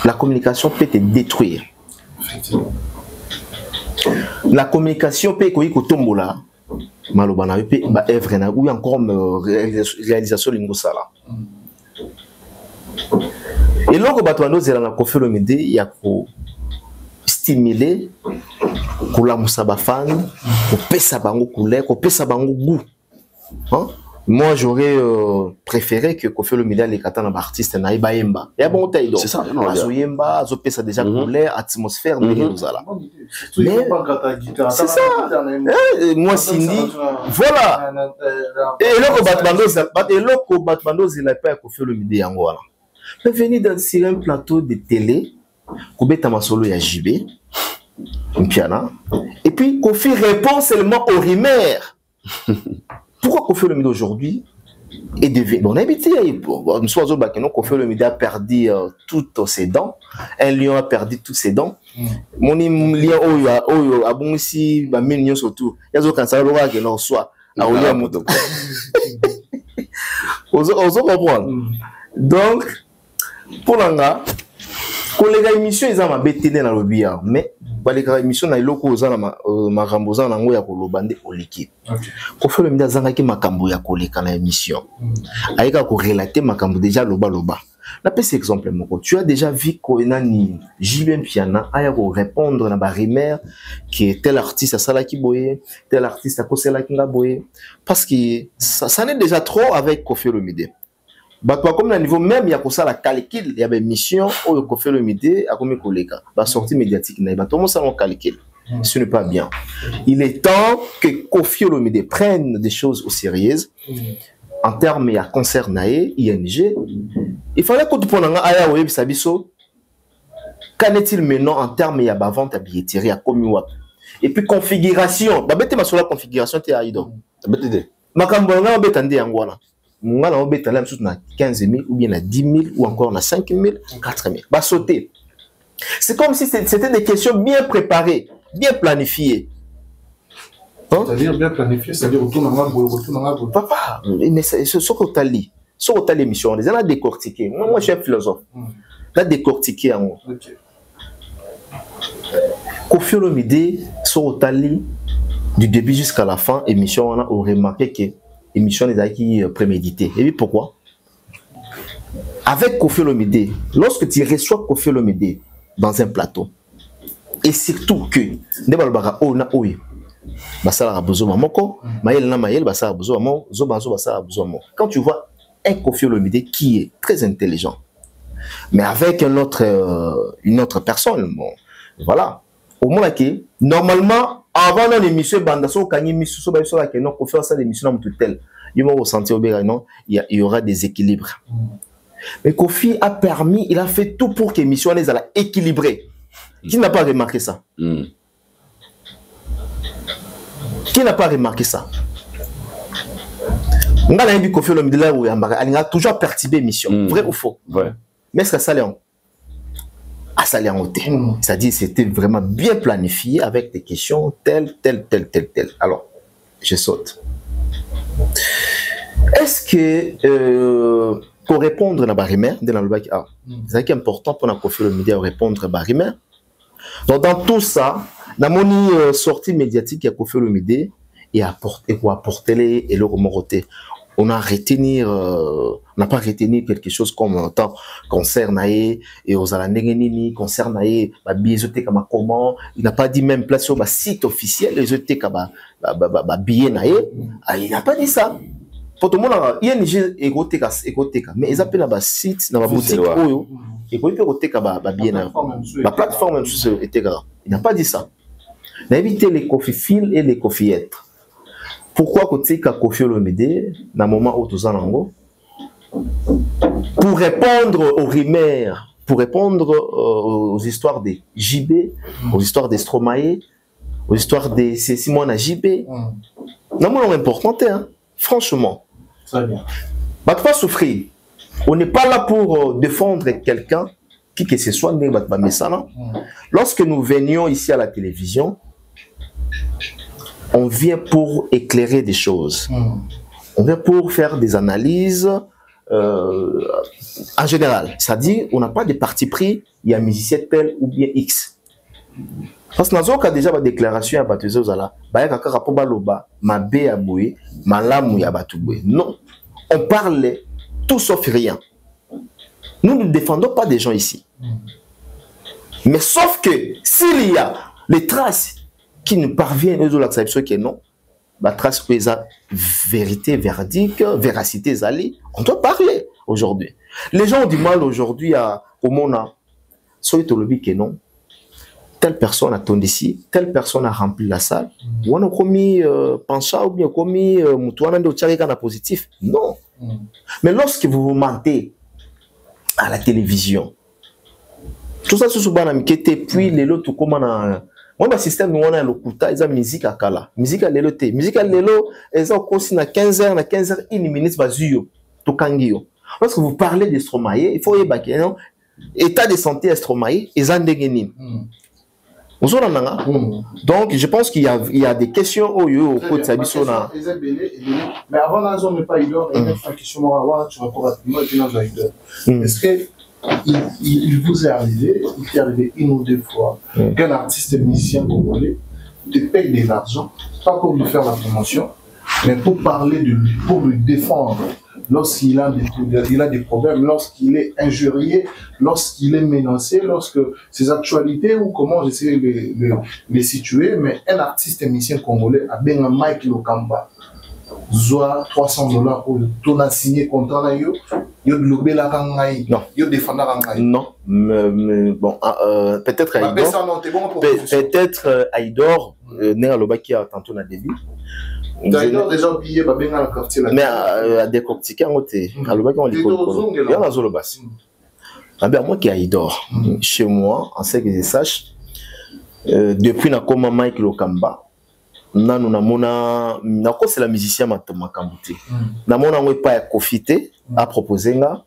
Speaker 2: la communication peut te détruire. La communication peut être tombola, malobana peut œuvre na ou encore réalisation lingosala. Et lorsque batwando zela na Koffi Olomide, il y a pour stimuler, pour la musaba fan, pour pesa bango couleur, pour pesa bango goût. Moi, j'aurais préféré que Koffi Olomide les katana artiste na ibaemba. Il y a bon taïdo. C'est ça. Azoyemba, azopesa déjà couleur, atmosphère de lingosala. Mais c'est ça. Moi, Cindy, voilà. Et lorsque batwando zela pas Koffi Olomide yango wana. Mais venir sur un plateau de télé, Kobeta Masolo ya JB, Mpiana, et puis Koffi répond seulement aux rumeurs. Pourquoi Koffi Olomide aujourd'hui est devenu... On a habité, Koffi Olomide a perdu toutes ses dents, un lion a perdu toutes ses dents. Mon lion a bon ici, il y a surtout, il y a un salon qui est soit à Olia Moto. Oso comprendre. Donc, pour l'anga, quand les émissions ils ont ma bête dans le biais, mais les émissions na iloko ozana ma ramboza na ngoya kolobande oliki. Koffi Olomide zanga ki makambo ya koleka na émission. Aika ko relater makambo déjà loba. La peste exemple moko. Tu as déjà vu ko enani JB Mpiana aya ko répondre na ba rumeur que tel artiste a sala ki boye, tel artiste a kosela ki nga boye parce que ça n'est déjà trop avec Koffi Olomide. Comme à niveau même, il y a la calcul, il y a des missions où Koffi Olomide a comme collègue, la sortie médiatique, il y a tout le monde calcul. Ce n'est pas bien. Il est temps que Koffi Olomide prenne des choses au sérieux en termes de concert naé, ING. Il fallait que tu prennes un aya web sabiso. Qu'en est-il maintenant en termes de la vente à billetterie à Komiwap? Et puis configuration. Babete ma sur la configuration t'es aïdo. Babete. Makambona betande yangwana. Moi, on bet à 15 000 ou bien à 10 000 ou encore à 5 000, 4 000. Va sauter. C'est comme si c'était des questions bien préparées. bien planifié. Hein?
Speaker 3: C'est-à-dire bien planifié, c'est-à-dire autour d'un arbre.
Speaker 2: Papa, mais c'est ce que tu as dit. Ce que tu as l'émission, on a décortiqué. Moi, je suis un philosophe. On a décortiqué en moi. Kofi Olomide, ce que tu as dit, du début jusqu'à la fin, émission, on a remarqué que l'émission est qui préméditée. Et puis pourquoi? Avec Kofi Olomide, lorsque tu reçois Kofi Olomide dans un plateau, et surtout que, quand tu vois un Kofi Olomide qui est très intelligent, mais avec une autre personne, bon, voilà. Au moins que normalement, avant l'émission, il y aura des équilibres. Mais Kofi a permis, il a fait tout pour que l'émission soit équilibrée. Qui n'a pas remarqué ça? Qui n'a pas remarqué ça? On a vu Kofi Olomide là où il a toujours perturbé l'émission. Vrai ou faux?
Speaker 1: Ouais.
Speaker 2: Mais est-ce que ça l'est? C'est-à-dire c'était vraiment bien planifié avec des questions telles. Alors, je saute. Est-ce que pour répondre à la barrière, c'est important pour la Kofi Olomide à répondre à la barrière. Donc dans tout ça, la sortie médiatique à Kofi Olomide et apporter les romorotés. On n'a pas retenu quelque chose comme concert naé et aux alandengeni concert naé biaisoté comme comment il n'a pas dit même place sur le site officiel les autres comme billet naé il n'a pas dit ça pour tout le monde il y a une égotéka mais ils appellent la site dans la boutique oyo égotéka billet naé la plateforme même chose était grave il n'a pas dit ça il a évité les coffee-fil et les coffee-êtres. Pourquoi côté Kofi Olomide dans le moment où tout pour répondre aux rumeurs, pour répondre aux histoires de JB, aux histoires de Stromae, aux histoires de Simon à JB. Non, c'est important, hein? Franchement.
Speaker 3: Très bien.
Speaker 2: Bah, pas souffrir. On n'est pas là pour défendre quelqu'un qui que ce soit. Lorsque nous venions ici à la télévision, on vient pour éclairer des choses. On vient pour faire des analyses en général. C'est-à-dire, on n'a pas de parti pris, il y a un musicien tel ou bien X. Parce que nous avons déjà une déclaration à Batuzé Ozala. Non, on parle tout sauf rien. Nous ne défendons pas des gens ici. Mais sauf que s'il y a les traces qui nous parviennent aux acceptions que non, la trace que la vérité, verdict, véracité, on doit parler aujourd'hui. Les gens ont du mal aujourd'hui à comment on a soit que non, telle personne a tourné ici, telle personne a rempli la salle, ou on a commis pencha ou bien commis mutuana de tcharika positif. Non. Mais lorsque vous vous mentez à la télévision, tout ça se souvent à puis les autres comment on moi, le système, nous avons le kuta, ils ont musique à Kala. Musique à l'élo, musique à l'élo, ils ont aussi na 15h, 1 minute, vas-y, tout kangio. Lorsque vous parlez de Stromae, il faut évacuer, non? État de santé à Stromae, ils ont des guénines. Donc, je pense qu'il y a des questions au côté de Sabisona.
Speaker 3: Mais avant la zone n'est pas idole, il y a une question, tu réponds rapidement et puis là, est-ce que il vous est arrivé, il est arrivé une ou deux fois qu'un artiste musicien congolais te paye de l'argent, pas pour lui faire la promotion, mais pour parler de lui, pour lui défendre lorsqu'il a des problèmes, lorsqu'il est injurié, lorsqu'il est menacé, lorsque ses actualités ou comment j'essaie de les situer, mais un artiste musicien congolais a bien un Mike Lokamba. Zoa $300 pour ton a signé contrat yo lobé la kangai yo défendre kangai
Speaker 2: non mais bon peut-être Aïdor né à Lobaki a tantôt na début
Speaker 3: Aïdor déjà oublié ba benga la quartier là
Speaker 2: mais à décortiquer en côté à Lobaki on l'écoute il y a zolo bas moi qui Aïdor chez moi en ce que je sache depuis na comme Mike Lokamba nanu namona nako c'est la musicien makambuti namona ngo pa ya Kofite a proposer nga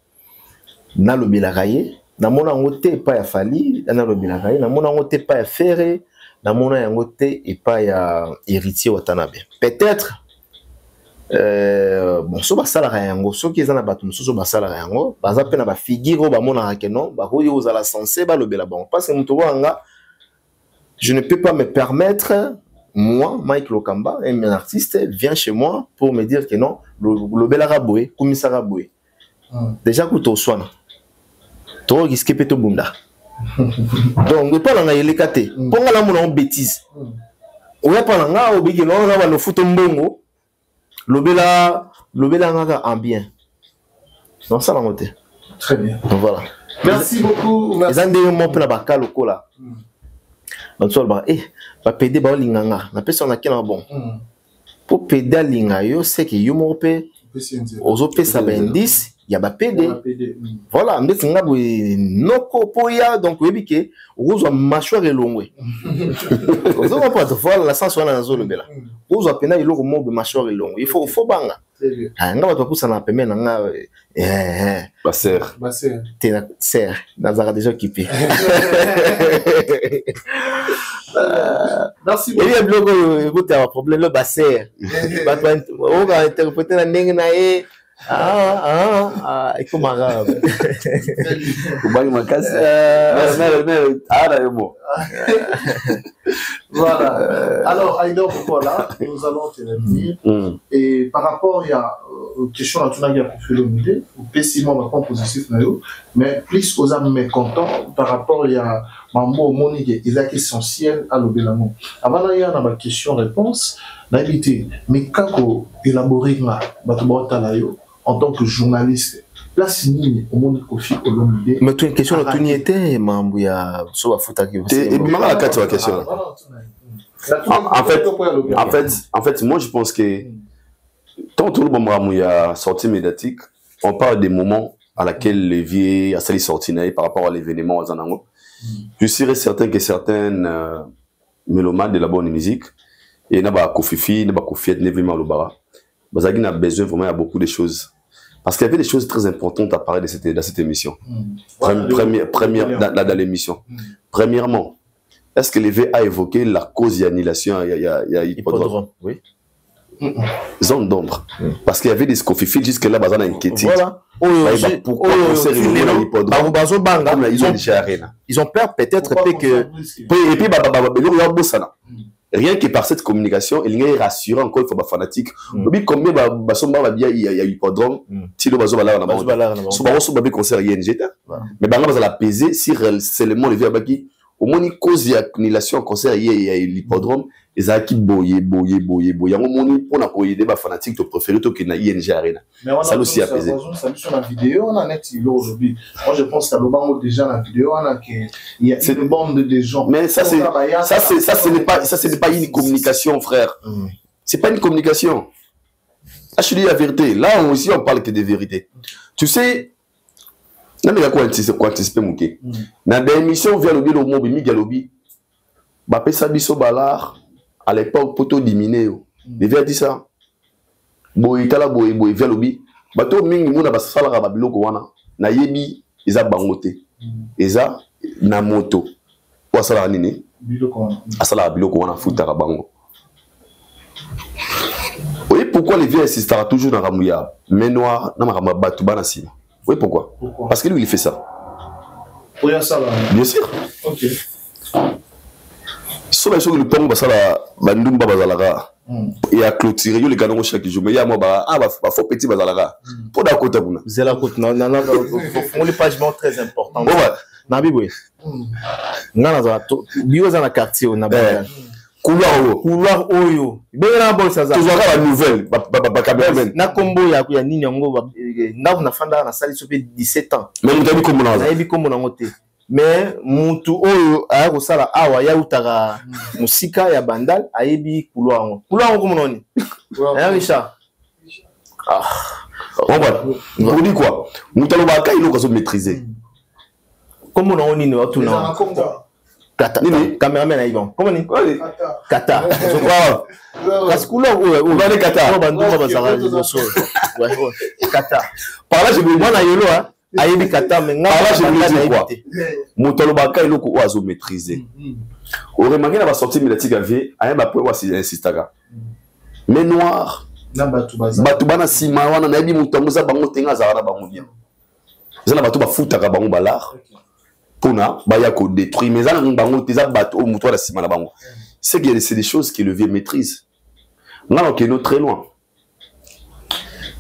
Speaker 2: na lobela gaye namona ngo te pa ya Fali na lobela gaye namona ngo te pa ya Ferré na mona yango te et pas ya héritier Watanabe. Peut-être bon so basalaka yango soki eza na bato mosusu basalaka yango baza pe na ba figure ba mona ke non ba koyo ozala censé ba lobela bon parce que muto wanga je ne peux pas me permettre moi Mike Lokamba un artiste vient chez moi pour me dire que non lobela raboué komisa raboué déjà kuto swana to risque pe to bunda donc pas na yeleka te ponga la mona bêtise oya pa nga obiki non na ba no futo mbongo Lobela ngaka en bien. Non, ça la montée.
Speaker 3: Très bien.
Speaker 2: Donc voilà.
Speaker 3: Merci beaucoup.
Speaker 2: Les gens de mon pena baka loko là. Donc ça ba ba pédé ba linganga. Na personne na kena bon. Pour pédé linga yo c'est que yo mo pe ozo pe ça ben 10 ya ba pédé. Voilà, mais nga bo noko poya donc webi ke ozo mâchoire elongwe. Ozo pas de voilà la sens wana nazo lobela. Ozo pena iloko mo be mâchoire elongwe. Il faut banga. Ah nga ba poussa na peme na nga
Speaker 1: Basser.
Speaker 2: T'es na serre nazara déjà occupé.
Speaker 3: Merci beaucoup.
Speaker 2: Il y a beaucoup de problèmes le basser. On va interpréter la ndenge na e et comment arabe.
Speaker 3: Voilà. Alors, Aïdor, voilà, nous allons te revenir. Et par rapport aux questions à tout le monde qui fait l'unité, pessimisme compositif, mais plus aux âmes mécontents par rapport à Mambo Monique, il est essentiel à l'obélamon. Avant d'aller à la question-réponse, d'habiter, mais quand on élabore en tant que journaliste, là, c'est au monde Kofi Olomide.
Speaker 2: Mais tu as une question de tout était, Mambo, il y a soit Fouta qui
Speaker 1: et puis, la question. En fait, moi, je pense que tant que le moment il y a sortie médiatique, on parle des moments à laquelle les vieilles a sali sorti par rapport à l'événement à Zanango. Je suis certain que certaines mélomanes de la bonne musique, et n'a pas Kofifi, n'a pas Kofiet, n'a pas Malobara, Bazagin a besoin vraiment à beaucoup de choses. Parce qu'il y avait des choses très importantes à parler de cette émission. Dans l'émission. Premièrement, est-ce que l'EV a évoqué la cause d'annulation? Il y a hippodrome.
Speaker 2: Oui.
Speaker 1: Zone d'ombre. Parce qu'il y avait des scofifils jusque-là, ils ont inquiété.
Speaker 2: Voilà.
Speaker 1: Pourquoi
Speaker 2: ils ont peur peut-être que...
Speaker 1: Et puis, rien que par cette communication, il est rassurant encore une fois les fanatiques. Combien il y a hippodrome, si le bazo là on a concert ING, mais on va peser si seulement les vieux abaki au moins une cause d'annulation concert il y a l'hippodrome les acquis boyer on moni pour na aider les fanatiques de préférer que na ING Arena. Ça aussi a pesé.
Speaker 3: Sur la vidéo on a net aujourd'hui. Moi je pense que le bango déjà la vidéo on a il y a une bande de gens.
Speaker 1: Mais ça ce n'est pas une communication frère. C'est pas une communication. Ah, je dis la vérité. Là aussi on parle que de vérité. Tu sais non mais quoi anticiper mouké. Dans des émissions via le bilan mobi migalobi. Ba pesa biso balar à l'époque poto diminué. Il vient dire ça. Boy tala boy via lobby. Bato mingi muna basala ka babiloko wana. Na yebi eza bangote. Eza na moto. Wa sala nini? Biloko wana. Asala biloko wana futa ka bango. Oui, pourquoi les vieux insistera toujours dans Ramouya? Mais noir, na marama batu bana sima. Oui, pourquoi? Parce que lui, il fait ça.
Speaker 3: Oui, ça va.
Speaker 1: Bien sûr.
Speaker 3: Ok.
Speaker 1: Sauf que le temps, ça la bandum bazalaga. Et à clôturer les canons chaque jour. Mais il y a moi, faut petit bazalaga. Pour la côte,
Speaker 2: c'est la côte. Non, on les pages très importantes. Nabi boy. Non, bio dans la quartier, on a couloir oyo bela bon ça
Speaker 1: tu vois la nouvelle
Speaker 2: na kombo ya nini yango na fanda na sali sope 17 ans
Speaker 1: mais mutabi kombo na
Speaker 2: yebi kombo na ngote mais mutu oyo aya ko sala awa ya utaka musika ya bandal ayebi couloir kombo noni ya Richard
Speaker 1: on va pour dire quoi mutalo ba ka ilo ko so maîtriser
Speaker 2: kombo na nini watu na Kata. Cameraman Ivan. Comment on dit? Kata. Je crois. Parce que là, on va aller Kata. On va nous Kata. Par là, je me demande à Yolo, Ayebi kata mais nga
Speaker 1: je veux dire quoi Moutalo baka il ko oazo maîtriser au remarqué na ba sortie médiatique avait aya ba po wasi insistaka mais noir batu bana sima wana na yebi mutango za bango tenga za wana bango bien zana batu ba futaka bango balar pona ba ya ko détruire mais zana bango teza batu au muto la sima na bango c'est des choses que le vieux maîtrise. Là, on est très loin.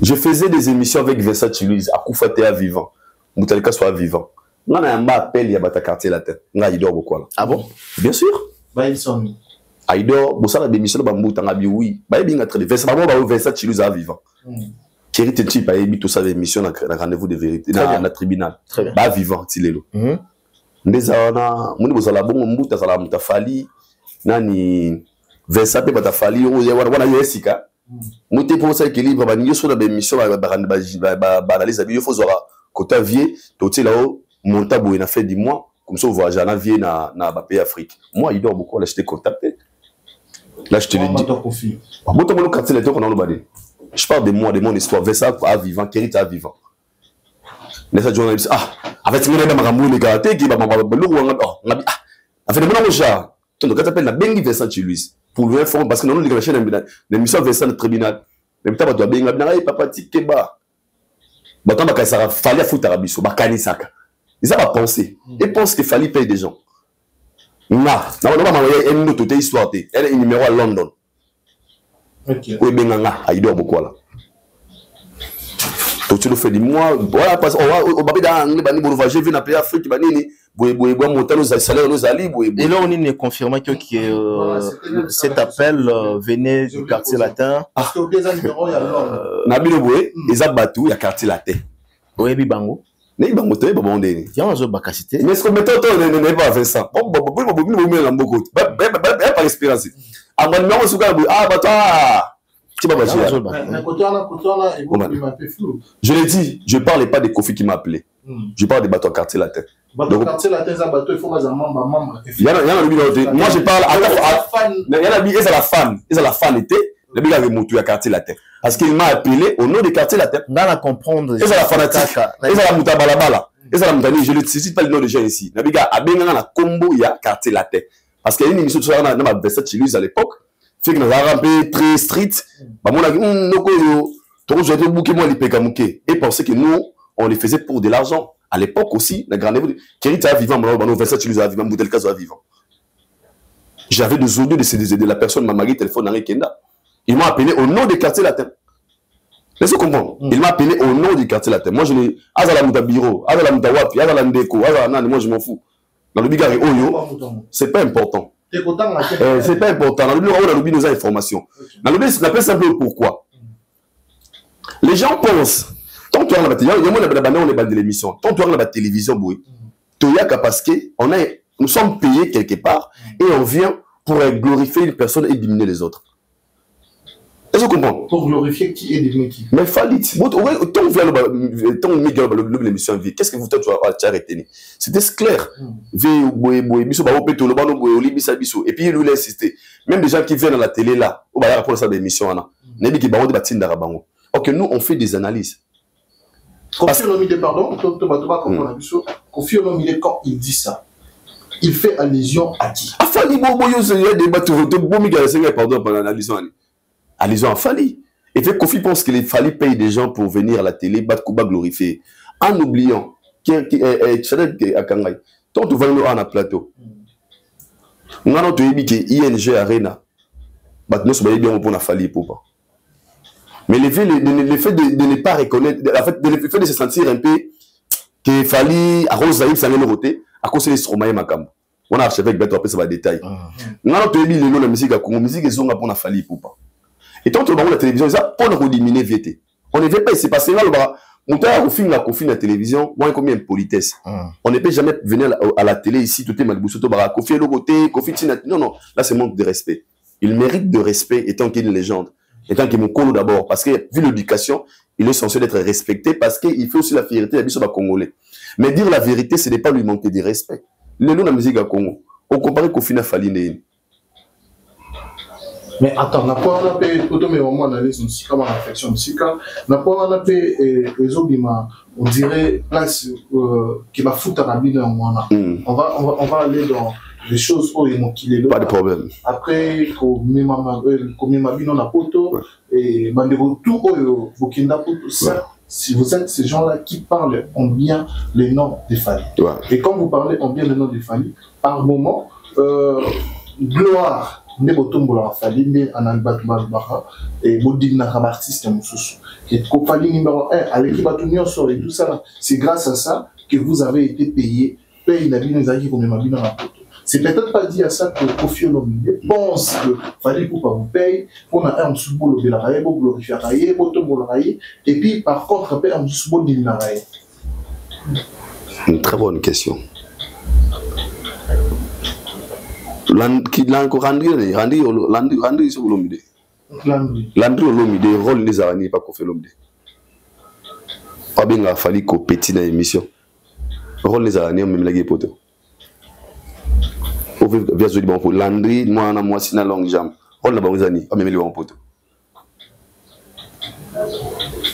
Speaker 1: Je faisais des émissions avec Vincent Chiluise, à Koufatea vivant. Moutalika soit vivant. On a un appel, il y a un quartier la tête. On a Aïdor beaucoup là.
Speaker 2: Ah bon?
Speaker 1: Bien sûr.
Speaker 3: Bah, ils sont mis.
Speaker 1: Aïdor, vous savez, l'émission de Bambou, t'en as dit oui. Bah, il y a Vincent Chiluise à vivant. Thierry Tenchi, bah, il y a tout ça, l'émission, dans rendez-vous de vérité, dans le tribunal.
Speaker 2: Très bien.
Speaker 1: Bah, vivant, Tilelo. Ndeza, mon niveau, ça la bonne, mon bout, ça la moutafali. Nani Vincent pe batafali wana yesika muté pour ça équilibre ba nyo sur la émission ba analyse abi faut zora kota vie toti là-haut monta boy na fait du mois comme ça voyage en vie na pays Afrique moi il dort beaucoup là je t'ai contacté là je te le dis moi to mon quartier là to qu'on a je parle de moi de mon histoire Vincent à vivant Kérit à vivant nessa journaliste avec moi na makambo les gars te ki ba lu wanga ngabi avec moi na moja donc, quand tu appelles la Bengi Vincent Chiluise, pour lui informer, parce que nous, les chaînes l'émission Vincent le tribunal, même temps, tu as bien dit, papa, tikeba. Bah, quand ça fallait foutre Arabiso, bah, kanisaka. Ils ont pensé. Ils pensent qu'il fallait payer des gens. Non, une autre histoire, elle est numéro à London. Ok. Oui, bien, il dort beaucoup là. Donc, tu le fais du mois, voilà, parce qu'on va au Babida, on va jouer dans le pays Afrique, et
Speaker 2: là, on est confirmé que cet appel venait du quartier latin.
Speaker 3: Parce que des numéros, il y a l'ordre.
Speaker 1: Nabilo Boué, ils ont battu, il y a quartier latin.
Speaker 2: Oui, Bibango.
Speaker 1: Mais Bibango, tu es bon.
Speaker 2: Il y a un jeu bacacité.
Speaker 1: Mais ce que maintenant, on n'est pas fait ça. Bon, pas l'espérance. Ah, bah, non, je l'ai dit, je ne parlais pas de Kofi qui m'a appelé. Je parle des bateaux quartier latin.
Speaker 3: Donc, quartier latin, il faut que membre.
Speaker 1: Il y en a moi je parle il y en a ils ont la fan était le gars avait monté à quartier latin parce qu'il m'a appelé au nom de quartier latin
Speaker 2: dans la comprendre
Speaker 1: ils ont la fanatique ils ont la muta balabala ils ont la mutani je ne cite pas le nom de gens ici le gars a bien la combo il y a quartier latin parce qu'il y a une émission sur la ma Vincent Chiluise à l'époque fait que nous avons un peu très strict bah mon avis noko yo to je te bouquer moi les pékamuké et penser que nous on les faisait pour de l'argent. À l'époque aussi, la grande époque, Kérit a vivant, Vincent Chiluise a vivant, Boutelka a vivant. J'avais des audios de la personne, ma mari, téléphone, Henri Kenda. Il m'a appelé au nom du quartier latin. Laissez comprendre. Il m'a appelé au nom du quartier latin. Moi, je l'ai. Azala Mouta Biro, Azala Mouta Wapi, Azala Ndeko, Azala Nan, moi, je m'en fous. Dans le Bigari Oyo, c'est pas important. C'est pas important. Dans le Bigari Oyo, nous avons informations. Dans le Bigari, c'est un simple pourquoi. Les gens pensent. Tant que tu as la l'émission, tant que tu as la télévision, parce que nous sommes payés quelque part et on vient pour glorifier une personne et diminuer les autres. Est-ce que vous comprenez?
Speaker 3: Pour glorifier qui et diminuer qui?
Speaker 1: Mais Falit, tant que l'émission vie, qu'est-ce que vous avez arrêté? C'était clair. Et puis il lui a insisté. Même des gens qui viennent à la télé là, on va répondre à cette émission. Ok, nous on fait des analyses.
Speaker 3: Kofi Olomide, pardon, Kofi Olomide, quand il dit ça, il fait allusion à qui?
Speaker 1: À Fali, pardon, allusion à Fali. Et fait Kofi pense qu'il fallait payer des gens pour venir à la télé, Batkuba glorifier. En oubliant tant tu vas nous en plateau. Nous avons dit ING Arena, nous sommes bien pour la Fali pour pas. Mais le fait de ne pas reconnaître, le fait de se sentir un peu qu'il fallait à Rosaïm s'en aller voter, à cause des Stromae Makam. On a achevé avec Beto après ça va détail. On a entendu le nom de la musique à Congo, musique ils ont pour la Fali pour pas. Et tant que la télévision, ça pour nous diminuer VT. On ne veut pas, c'est passé là le bras. Mon père au film la télévision, moi combien de politesse. On ne peut jamais venir à la télé ici, tout est Malboussoto Bara, Kofi le côté, Kofi Tina. Non, non, là c'est manque de respect. Il mérite de respect étant qu'il est une légende. Étant qu'il est mon d'abord, parce que vu l'éducation, il est censé être respecté parce qu'il fait aussi la fierté de la Congolais. Mais dire la vérité, ce n'est pas lui manquer de respect. Le nom de la musique à Congo, on compare Kofi na Fali.
Speaker 3: Mais attends, on a pas fait autant mais au moins analyse aussi comme affection aussi quand on a fait les obima on dirait place qui va foutre à la bille on va aller dans les choses où ils m'ont killé.
Speaker 1: Pas de problème.
Speaker 3: Après comme ma bille on a poto et bandero tout au Burkina poto ça. Si vous êtes ces gens-là qui parlent en bien les noms des familles. Ouais. Et quand vous parlez en bien les noms des familles, par moment, gloire, ne botombola famille, ne analbat malbara, et bodin artiste moussous. Et compagnie numéro 1, à l'équipe Batumio sur et tout ça, c'est grâce à ça que vous avez été payé, paye la vie nous a dit comme ma vie dans la photo. C'est peut-être pas dit à ça que Kofi Olomide pense que fallait pour pas vous payer, on a un sous-boulot de la raie, pour glorifier la raie, pour tomber la raie, et puis par contre, après un sous-boulot de la raie.
Speaker 1: Une très bonne question. Landry sur Olomide. Landry Olomide, rôle des araignées, pas Kofi Olomide. Pas bien, il a fallu qu'on petit dans l'émission. Rôle des araignées, même la gueule poteau. Via Zodi Banpo, Landry, moi, c'est une longue jambe. On l'a barisani, on met les poteaux.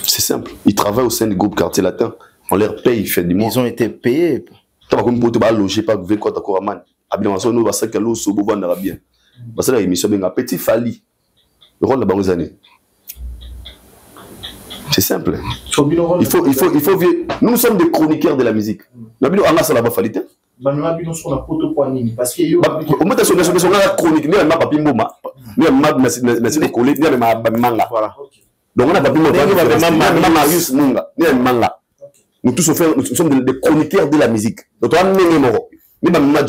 Speaker 1: C'est simple. Ils travaillent au sein du groupe Quartier Latin. On leur paye, ils font du mois.
Speaker 2: Ils ont été payés.
Speaker 1: Tu vas comme poteau, loger, pas que quoi, t'as man. Abidjan, nous, va que l'eau, so, bon, on bien. Parce que la émission, bien, petit Fali. Le rôle de barisani. C'est simple. Il faut nous sommes des chroniqueurs de la musique. Nous avons ça là-bas, Fali.
Speaker 3: Parce que
Speaker 1: chronique, donc on a nous tous sommes des chroniqueurs de la musique. Donc on a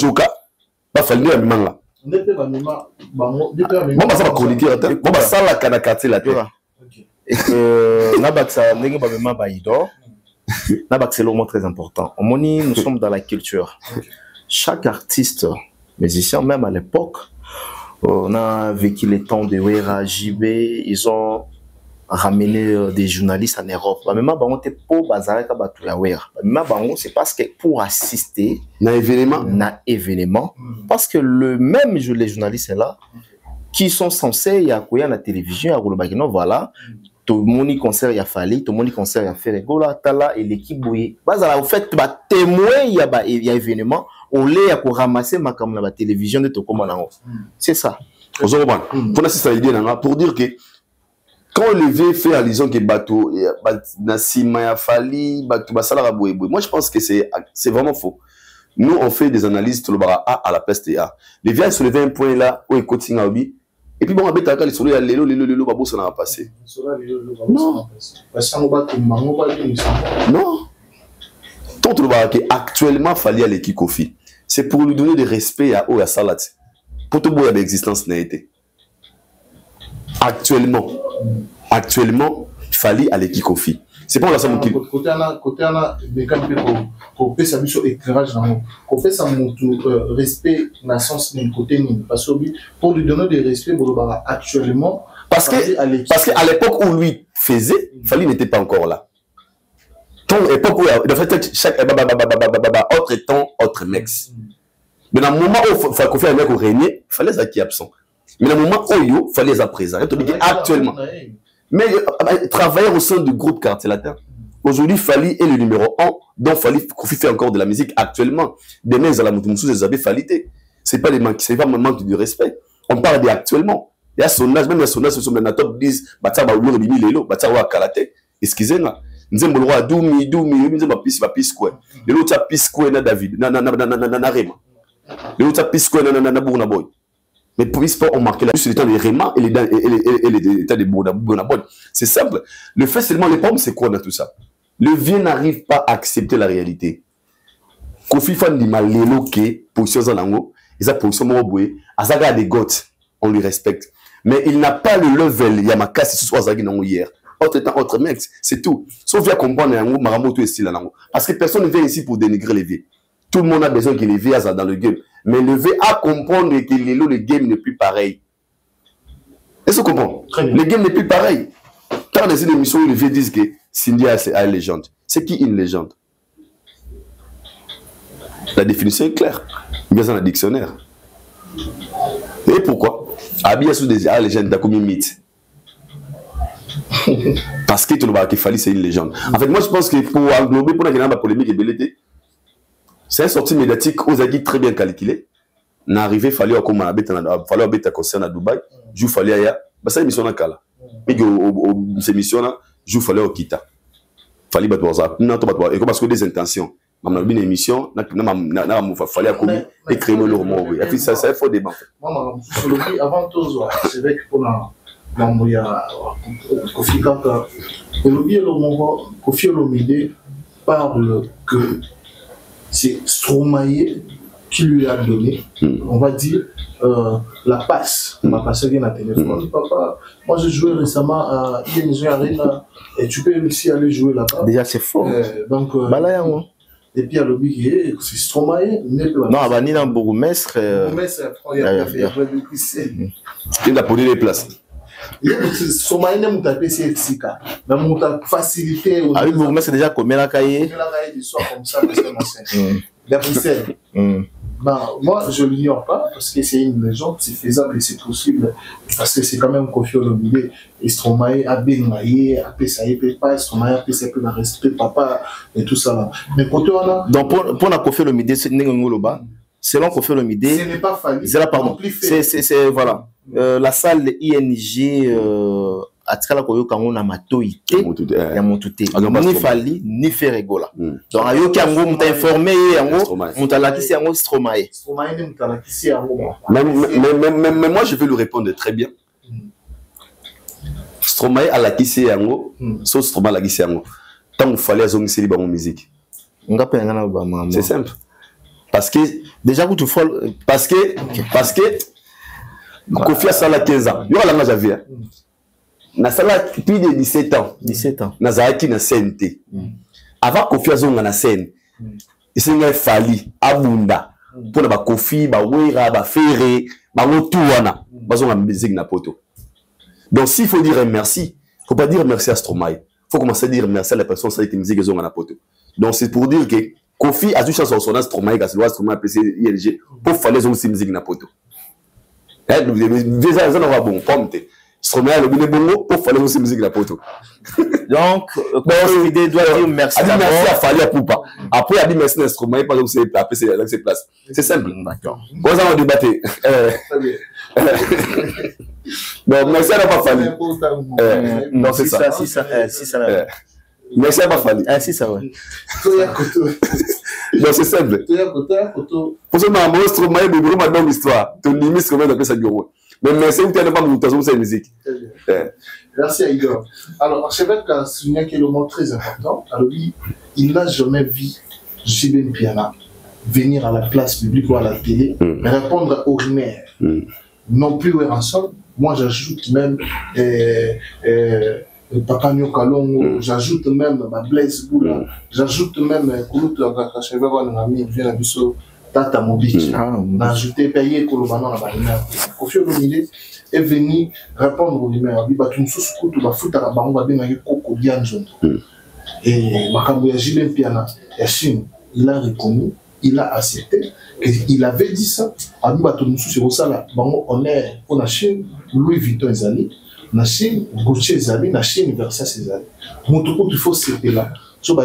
Speaker 2: c'est le mot très important. Nous sommes dans la culture. Chaque artiste, musicien, même à l'époque, on a vécu les temps de Wera, JB, ils ont ramené des journalistes en Europe. C'est parce que pour assister à un événement, parce que les journalistes là, qui sont censés y accueillir à la télévision, voilà. Tout le monde concert il a fallu, tout le monde concert il a fait rigola, tala et l'équipe bouillée. Au fait, témoin il y a événement, on l'a pour ramasser ma comme la télévision de Tokomanango. C'est ça.
Speaker 1: Pour dire que quand on le fait allusion que bateau, Nassima il a fallu, bateau basala boué. Moi je pense que c'est vraiment faux. Nous on fait des analyses tout le bara A à la place de A. Les vieux soulever un point là où ils continuent à obi. Et puis bon, on a les soleils, les babos, ça n'a pas passé. Non. Non. Tant actuellement, il fallait aller Kikofi. C'est pour lui donner des respects à Oya Salat. Pour tout le monde, l'existence n'a été. Actuellement, il fallait aller Kikofi. C'est pas la somme qui.
Speaker 3: Côté on a des cas qu'on fait ça sur éclairage qu'on fait ça respect dans sens d'un côté parce que pour lui donner des respects pour le bara actuellement
Speaker 1: parce qu'à l'époque où lui faisait Fali n'était pas encore là. Ton époque où en fait chaque autre temps autre mec. Mais dans le moment où il fallait un mec au régner, il fallait ça qui est absent. Mais dans le moment où il fallait ça présent. Actuellement. Mais travailler au sein du groupe Quartier Latin. Aujourd'hui, Fali est le numéro 1. Donc, Fali fait encore de la musique actuellement. Demain, ils avaient Falité. C'est pas un manque de respect. On parle d'actuellement. Il y a son âge, même il y a son âge, dans la top 10, Batsa Baoulou, Bibi Lelo, Batsa Wa Kalate. Excusez-moi. Nous sommes le roi Doumi, nous sommes à Pisque. Le lot à Pisque, na David, na Rema. Le lot à Pisque, na Bourna Boy. Mais pour l'histoire, on marquait là sur les temps des Réma et les temps des Bonabon. C'est simple. Le fait seulement, les pommes, c'est quoi dans tout ça? Le vieux n'arrive pas à accepter la réalité. Kofi Fan dit mal l'éloqué, position Zanango, ils ont position Moroboué, Azaga a des gottes, on lui respecte. Mais il n'a pas le level, Yamakasi, ce soit Zagi Nango hier. Autre temps, autre mec, c'est tout. Sauf bien comprendre Nango, Maramoto et style Nango. Parce que personne ne vient ici pour dénigrer les vieux. Tout le monde a besoin que les vieux aient dans le game. Mais le V à comprendre que le game n'est plus pareil. Est-ce que vous comprenez? Le game n'est plus pareil. Quand dans une émission où les vieux disent que Cindy a une légende, c'est qui une légende? La définition est claire. Bien dans le dictionnaire. Et pourquoi? Abia sous des légendes d'Akomi mythe. Parce que tout le monde qu'il fallait, c'est une légende. En fait, moi, je pense que pour englober, pour la polémique et belleté, c'est une sortie médiatique aux aguilles très bien calculée. N'arrivé, il fallait comme fallait habiter concert à Dubaï. Je fallait aller. Bah ça émission là kala. Mais ces émissions là, je fallait au Kita. Fallait battre WhatsApp. Non, tu battre. Et comme parce que des intentions. Maman une émission, na fallait comme écrire le roman. Et puis ça il faut débat.
Speaker 3: Moi, avant tout, c'est vrai que pour la Kofi Kaka, Kofi Olomide parle que c'est Stromae qui lui a donné, on va dire, la passe. On m'a passé bien à téléphone. Papa, moi j'ai joué récemment à ING Arena et tu peux aussi aller jouer là-bas.
Speaker 2: Déjà c'est fort.
Speaker 3: Donc, et puis à l'objet, c'est Stromae.
Speaker 2: Non, à Vanille en bourgmestre.
Speaker 1: Il a posé les places.
Speaker 3: Stromae n'a pas PC Sika. Mais mon facilité.
Speaker 2: Ah oui, bourgmestre déjà comme la cahier.
Speaker 3: Du soir comme ça, d'après moi, je ne l'ignore pas parce que c'est une légende, c'est faisable et c'est possible parce que c'est quand même Kofi Olomide et Stromae a Bengaye, a Pesaye, pas Stromae a Pesaye, a respect papa et tout ça là. Mais quand on a. Donc
Speaker 2: pour la Kofi Olomide, c'est Ngoloba. Selon Kofi Olomide.
Speaker 3: Ce n'est pas fallu.
Speaker 2: C'est là, pardon. C'est voilà. La salle ING. Atikala koyo kango na matoi te ya motuté ni fali ni Ferregola donc ayo ki yango muta informé yango muta lakisi yango Stromae
Speaker 3: ni muta lakisi yango
Speaker 1: mais moi je vais lui répondre très bien. Stromae a lakisi yango so Stromae lakisi yango tant il fallait azongisi li bango musique
Speaker 2: ngapa ngana ba mama
Speaker 1: c'est simple parce que
Speaker 2: déjà que tu folles
Speaker 1: parce que Kofi a sala 15 ans yo la j'avais na sala plus de 17 ans na zaaki na scène avant Kofi azonga na scène isinga fali abunda pour ba Kofi ba wera ba ferré ba wana bazonga musique na poto. Donc s'il faut dire merci, faut pas dire merci à Stromae, faut commencer à dire merci à la personne qui a été musique zonga na poto. Donc c'est pour dire que Kofi a dû chanter son Stromae gas loi Stromae PC ILG pour fallait zonga musique na poto. Déjà ça va bon pomme. Stromae le bonnet bongo pour faire aussi musique la poto.
Speaker 2: Donc l'idée doit dire merci.
Speaker 1: A dit merci à Fali à Poupa. Après a dit merci à Stromae parce que c'est après c'est place. C'est simple.
Speaker 2: D'accord.
Speaker 1: Comment ça va débattre? Donc merci à pas Fali.
Speaker 2: Non c'est ça. Si ça.
Speaker 1: Merci à pas Fali.
Speaker 2: Ah si ça ouais.
Speaker 1: Non c'est simple. Pour ce moment Stromae bébé ma dans l'histoire. Ton limite Stromae d'après ça bureau. Mais merci, vous n'avez pas de mutation de musique.
Speaker 3: Merci à Igor. Alors, Archevêque a souligné qu'il y a un moment très important. Alors, il n'a jamais vu Jibé Piana venir à la place publique ou à la télé, mais répondre aux rumeurs. Non plus au rançon. Moi, j'ajoute même Pakanyo Kalongo, j'ajoute même Blaise Boula, j'ajoute même Koulout Archevêque vient à Bissau. Tata Mobiki, n'a ajouté payé Kolobano à la barrière. Kofi Olomide est venu répondre aux rumeurs. Il va tout sous tout va foutre à la barre, on va bien aller Koko Dianjon. Et Makamboya Jibé Piana, il a reconnu, il a accepté, et il avait dit ça. À nous, tout sous c'est ça là. On est pour la Chine, Louis Vuitton est allé, la Chine, Gauthier est allé, la Chine Versace est allé. Mon tout il faut c'était là. Donc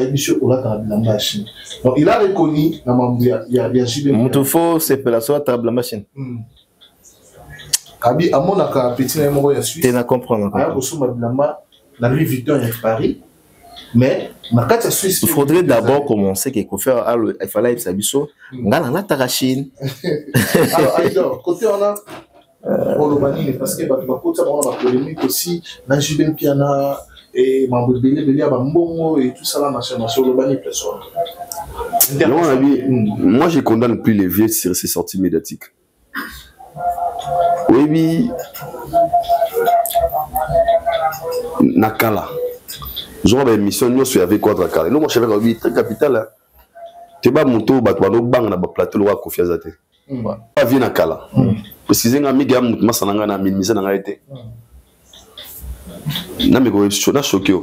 Speaker 3: il a reconnu il y a Jibé.
Speaker 2: Mon faux c'est pour la soirée table la machine.
Speaker 3: Kabi à mon petit numéro ya Suisse.
Speaker 2: Tu n'as comprendre.
Speaker 3: La Louis Vuitton est Paris. Mais ma Suisse.
Speaker 2: Il faudrait d'abord commencer quelque chose il fallait être sabiso. Ngana na ta Chine.
Speaker 3: Alors côté on a Olobani parce que bah côté on a polémique aussi na Jibé Piana. Et Mbongo et tout ça là, machin,
Speaker 1: moi je condamne plus les vieux sur ces sorties médiatiques. Oui, Nakala. Genre l'émission, nous sommes avec quoi Nakala. Non, moi je vais très capital. Tu vas monter au bateau, au banc, dans le plateau, le roi Kofi Azate. Pas vieux Nakala. Parce que c'est un ami qui a monté ma sananga na minimisa na été. Na me ko choqué.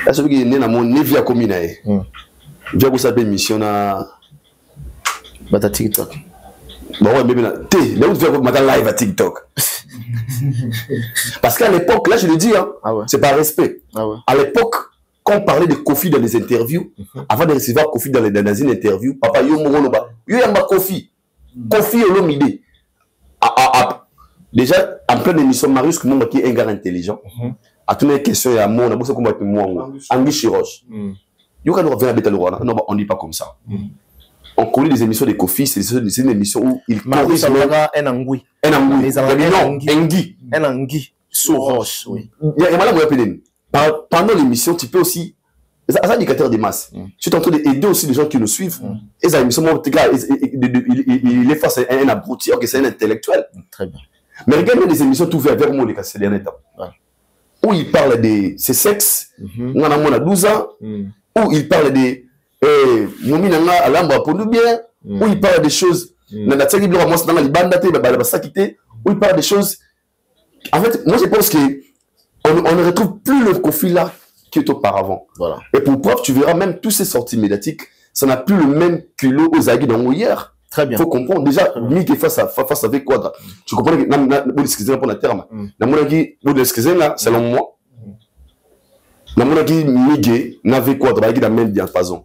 Speaker 1: Est-ce que il na mon nevia commune via ko sa émission na
Speaker 2: bata TikTok.
Speaker 1: Bon, ouais, mais là où tu fais maintenant live à TikTok. Parce qu'à l'époque, là je le dis, hein, c'est par respect. À l'époque, quand on parlait de Kofi dans les interviews, avant de recevoir Kofi dans une interview, papa yo mongoloba, yo yamba Kofi. Kofi Olomide. Déjà, en pleine émission, Marius, qui est un gars intelligent, à toutes les questions, il y a mon, on a beaucoup de moi, Anguille Chiroche. Yo quand on revient à Betalorana, non, on ne dit pas comme ça. On connaît les émissions de Kofi, c'est une émission où il
Speaker 2: corrige un anguille.
Speaker 1: Un anguille.
Speaker 2: Un anguille. Sous roche, oui.
Speaker 1: Pendant l'émission, tu peux aussi. C'est un indicateur des masses. Tu es en train d'aider aussi les gens qui nous suivent. Et ça, il est face à un abruti, que c'est un intellectuel.
Speaker 2: Très bien.
Speaker 1: Mais regarde les émissions tout vers moi, ces derniers temps. Où il parle de ses sexes, on a 12 ans, où il parle de. Où il parle des choses. Où il parle des choses. En fait, moi je pense qu'on ne retrouve plus le Kofi là qu'auparavant. Voilà. Et pour preuve, tu verras même tous ces sorties médiatiques, ça n'a plus le même culot aux aguilles dans hier.
Speaker 2: Très bien.
Speaker 1: Il faut comprendre. Déjà, Mick est face avec Quadra. Tu comprends que pour la terme. Selon moi, Mick n'avait Quadra avec la même diapason.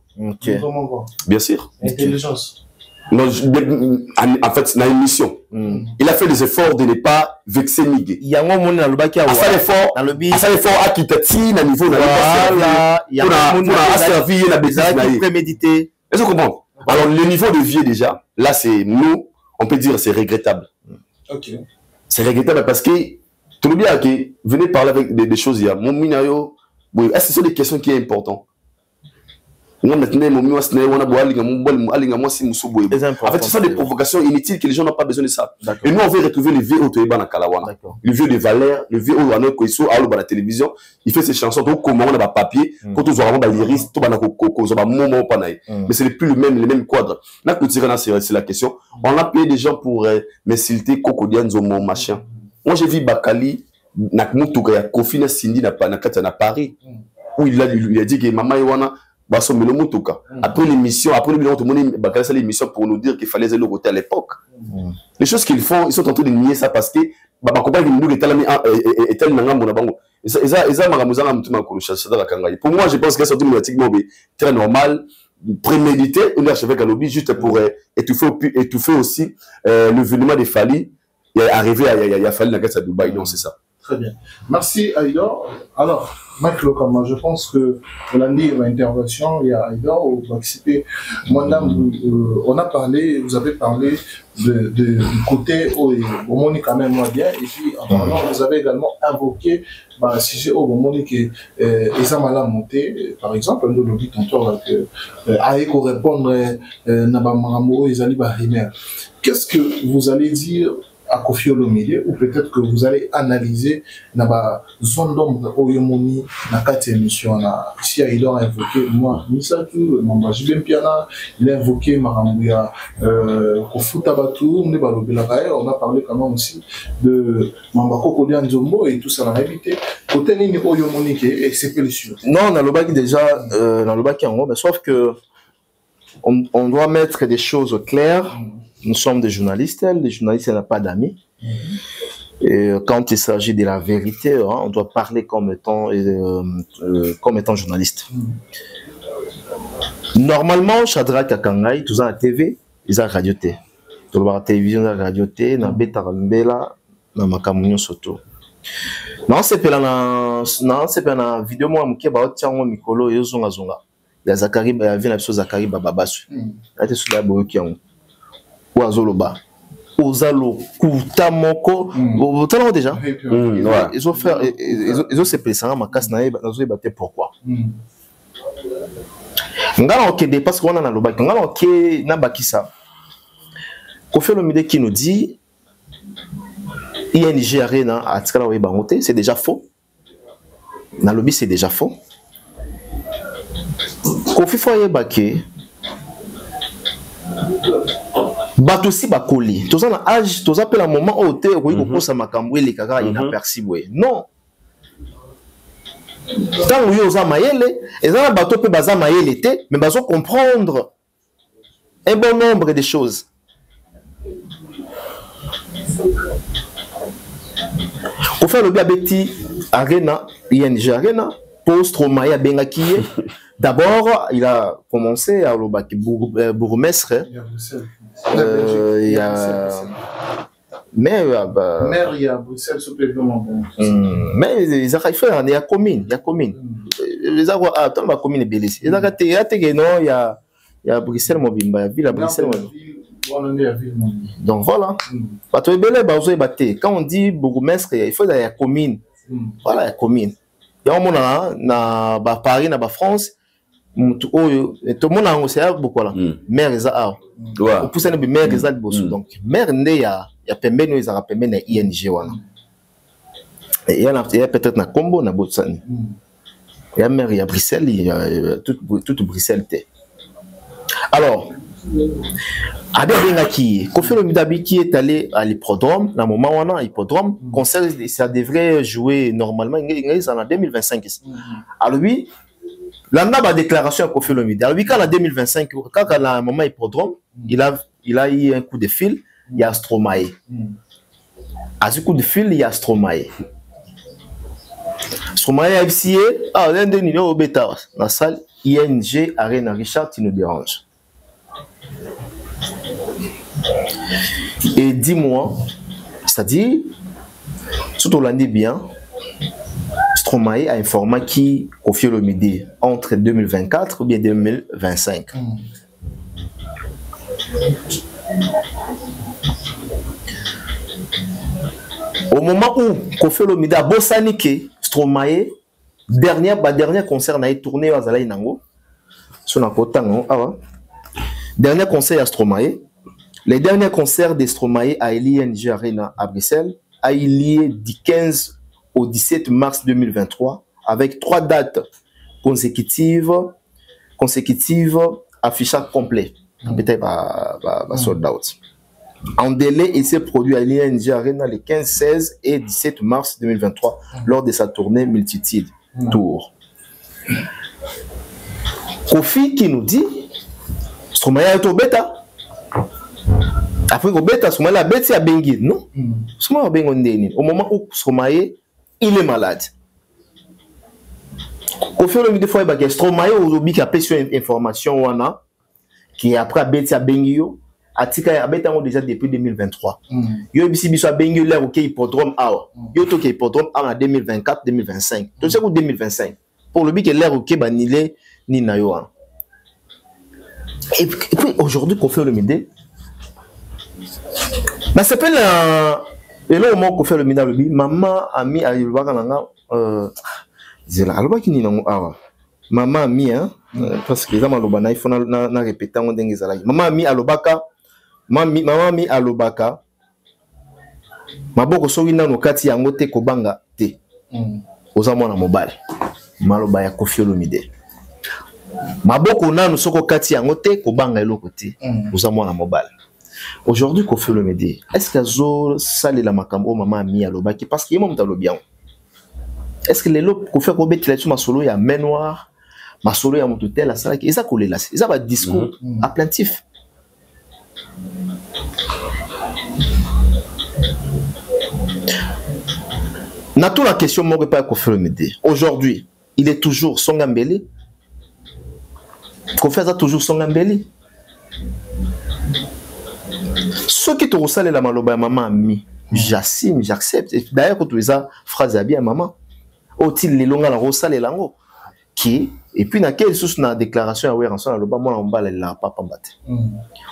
Speaker 1: Bien sûr.
Speaker 3: Intelligence.
Speaker 1: Non, en fait, dans l'émission, il a fait des efforts de ne pas vexer Miguel.
Speaker 2: Il y a un moment dans le bac à
Speaker 1: faire l'effort à quitter à niveau
Speaker 2: prémédité.
Speaker 1: Est-ce que vous comprenez? Alors, le niveau de vie déjà, là, c'est nous, on peut dire c'est regrettable.
Speaker 3: Ok.
Speaker 1: C'est regrettable parce que tout le bien que venez parler avec des choses, il y a mon minayo. Est-ce que ce sont des questions qui sont importantes? En fait, ce sont des provocations inutiles que les gens n'ont pas besoin de ça. Et nous, on veut retrouver le vieux Otoeba Kalawana. Le vieux de Valère, le vieux Oano Koiso, à la télévision. Il fait ses chansons, donc comment on a papier, quand on voit vraiment l'iris, tout le monde mais c'est plus le même quadre. Là, c'est la question. On a payé des gens pour m'insulter, Kokodian, Zomo, machin. Moi, j'ai vu Bakali, Nakmoutouka, Kofi, Cindy, na Paris, où il a dit que Maman Iwana. Après l'émission, tout le monde a l'émission pour nous dire qu'il fallait aller au côté à l'époque. Les choses qu'ils font, ils sont en train de nier ça parce que ma compagne nous est tellement pour moi, je pense que c'est très normal, prémédité, on est avec un lobby juste pour étouffer aussi le veniment des Fali. Il est arrivé à Fali à Dubaï, non, c'est ça.
Speaker 3: Très bien. Merci Aïdor. Alors, Mike Lokama, je pense que on a dit l'intervention, il y a Aïdor, on va participer. Madame, on a parlé, vous avez parlé du côté où on est quand même moins bien. Et puis, en parlant, vous avez également invoqué le sujet où on est que les amala monté, par exemple, on nous dit tantôt que Aïko répondre Nabamaramoro et Zali Bahrimer. Qu'est-ce que vous allez dire à Kofi Olomide, ou peut-être que vous allez analyser la zone d'ombre au Yomoni, dans cette émission. Ici, il a invoqué moi, Misatu, Mamba Jibem Piana, il a invoqué Maramouya, Kofu Tabatu, on a parlé quand même aussi de Mamba Kokodian Zombo et tout ça, on a évité. Côté Nini au Yomoni, et c'est plus sûr.
Speaker 2: Non, dans le bac déjà, dans le bac en gros, mais sauf que on doit mettre des choses claires. Nous sommes des journalistes n'ont pas d'amis. Et quand il s'agit de la vérité, on doit parler comme étant journaliste. Normalement, Shadrach Kakangai, tous à la TV, ils ont la radio T. Tout la télévision, la radio T, na beta rambela, na makamunyo soto. Non, c'est pas na vidéo moi muke ba otiango mikolo yozonga zonga. Ya Zakari ba vient la chose Zakari bababasu. Ate sula boyo kiango. Oazoloba, Ozalo, Koutamoko, vous déjà. Ils ont fait, ils ont séparé ça, ma casse naïe, ils ont débattu pourquoi. Ngala ok dépasse qu'on a dans le bac, ngala ok nabakisa. Kofi Olomide qui nous dit, ING Arena à Tkala Bangote, c'est déjà faux. Dans le lobby c'est déjà faux. Kofi Foye Baké. Batosi bakoli. Tous en âge, tous appellent un moment où tu es au ça makamwe les cagas inaperçus. Non. Tant où ils ont maïle, ils ont bateau peut baza maïle té, mais bazo comprendre un bon nombre de choses. faire le Biabeti Arena, ING Arena, pour Stromae Bengaki. D'abord, il a commencé à bourgmestre. Il y a mais
Speaker 3: il y a Bruxelles,
Speaker 2: mais il y a commune, les attends ma commune est belle ici. Il y a Bruxelles Mobimba, ville à Bruxelles. Donc voilà. Quand on dit bourgmestre, il faut la commune. Voilà la commune. Il y a na Paris, na France. Tout le monde a aussi beaucoup là. Maire ça. On pousse na maire ça bosso. Donc maire ndé ya pembeni ils a pembeni na ING wana. Et il y a peut-être na Combo na Botsani. Il y a maire il y a Bruxelles, il y a toute Bruxelles. Alors Kofi Olomide qui est allé à l'hippodrome, dans le moment où on a l'hippodrome, concert, ça devrait jouer normalement en 2025. Alors lui, là on a une déclaration à Kofi Olomide. Alors lui, quand en 2025, quand à un moment hippodrome, il a eu un coup de fil, il y a Stromae. À ce coup de fil, il y a Stromae. Stromae a FCA, l'un des numéros bêta, dans la salle ING Arena Richard, tu nous déranges. Et dis-moi, c'est-à-dire, tout au lundi bien, Stromae a informé qui Kofi Olomide entre 2024 ou bien 2025. Au moment où Kofi Olomide a bossaniqué, Stromae, dernier concert n'a été tourné à Zalaï Nango, sur la côte Tango, dernier concert à Stromae. Les derniers concerts de Stromae à l'ING Arena à Bruxelles a eu lieu du 15 au 17 mars 2023 avec 3 dates consécutives affichage complet. Peut-être sold out. En délai, il s'est produit à l'ING Arena le 15, 16 et 17 mars 2023 lors de sa tournée Multitude Tour. Kofi qui nous dit Stromae est au bêta. Après, au bêta, Stromae a bêta à Benguide, non? Stromae a Benguide. Au moment où Stromae, il est malade. Au fur et à mesure fois, il y a Stromae aujourd'hui qui a pris une information qui après a bêta à Benguide, a bêta déjà depuis 2023. Yo biso a Benguide l'air OK hippodrome A. Yo to hippodrome A en 2024, 2025. Donc c'est pour 2025. Pour le but que l'air OK banilé ni na yo. Et puis aujourd'hui Kofi Olomide mais c'est pas et là au moment Kofi Olomide le dit maman ami alobaka nanga zela alobaki ni nango awa maman ami parce que ça maloba na ifona na répéter ngo ndenge ezalaki maman ami alobaka maman ami alobaka maboko soki nano kati yango te kobanga te oza mwana mobali maloba ya Kofi Olomide maboko nanu soko kati yango te kobanga eloko te oza mwana mobali. Aujourd'hui Kofi Olomide est-ce que zo sale la makambo maman ami alobaki parce que yemo mutalo bien est-ce que les lobes Kofi ko betila tu masolo ya main noire masolo ya mututel la sala qui ça kolela ça va discours applaintif. Na tout la question mo pas Kofi Olomide aujourd'hui il est toujours Songambele. Kofi a toujours Songambele. Ce qui te ressemble la maloba maman ami, j'assume, j'accepte. D'ailleurs quand tu as ça phrase à bien maman. Au-il les longs la ressemble lango qui et puis na quelle source na déclaration à Weranson la moi on va la papa mbaté.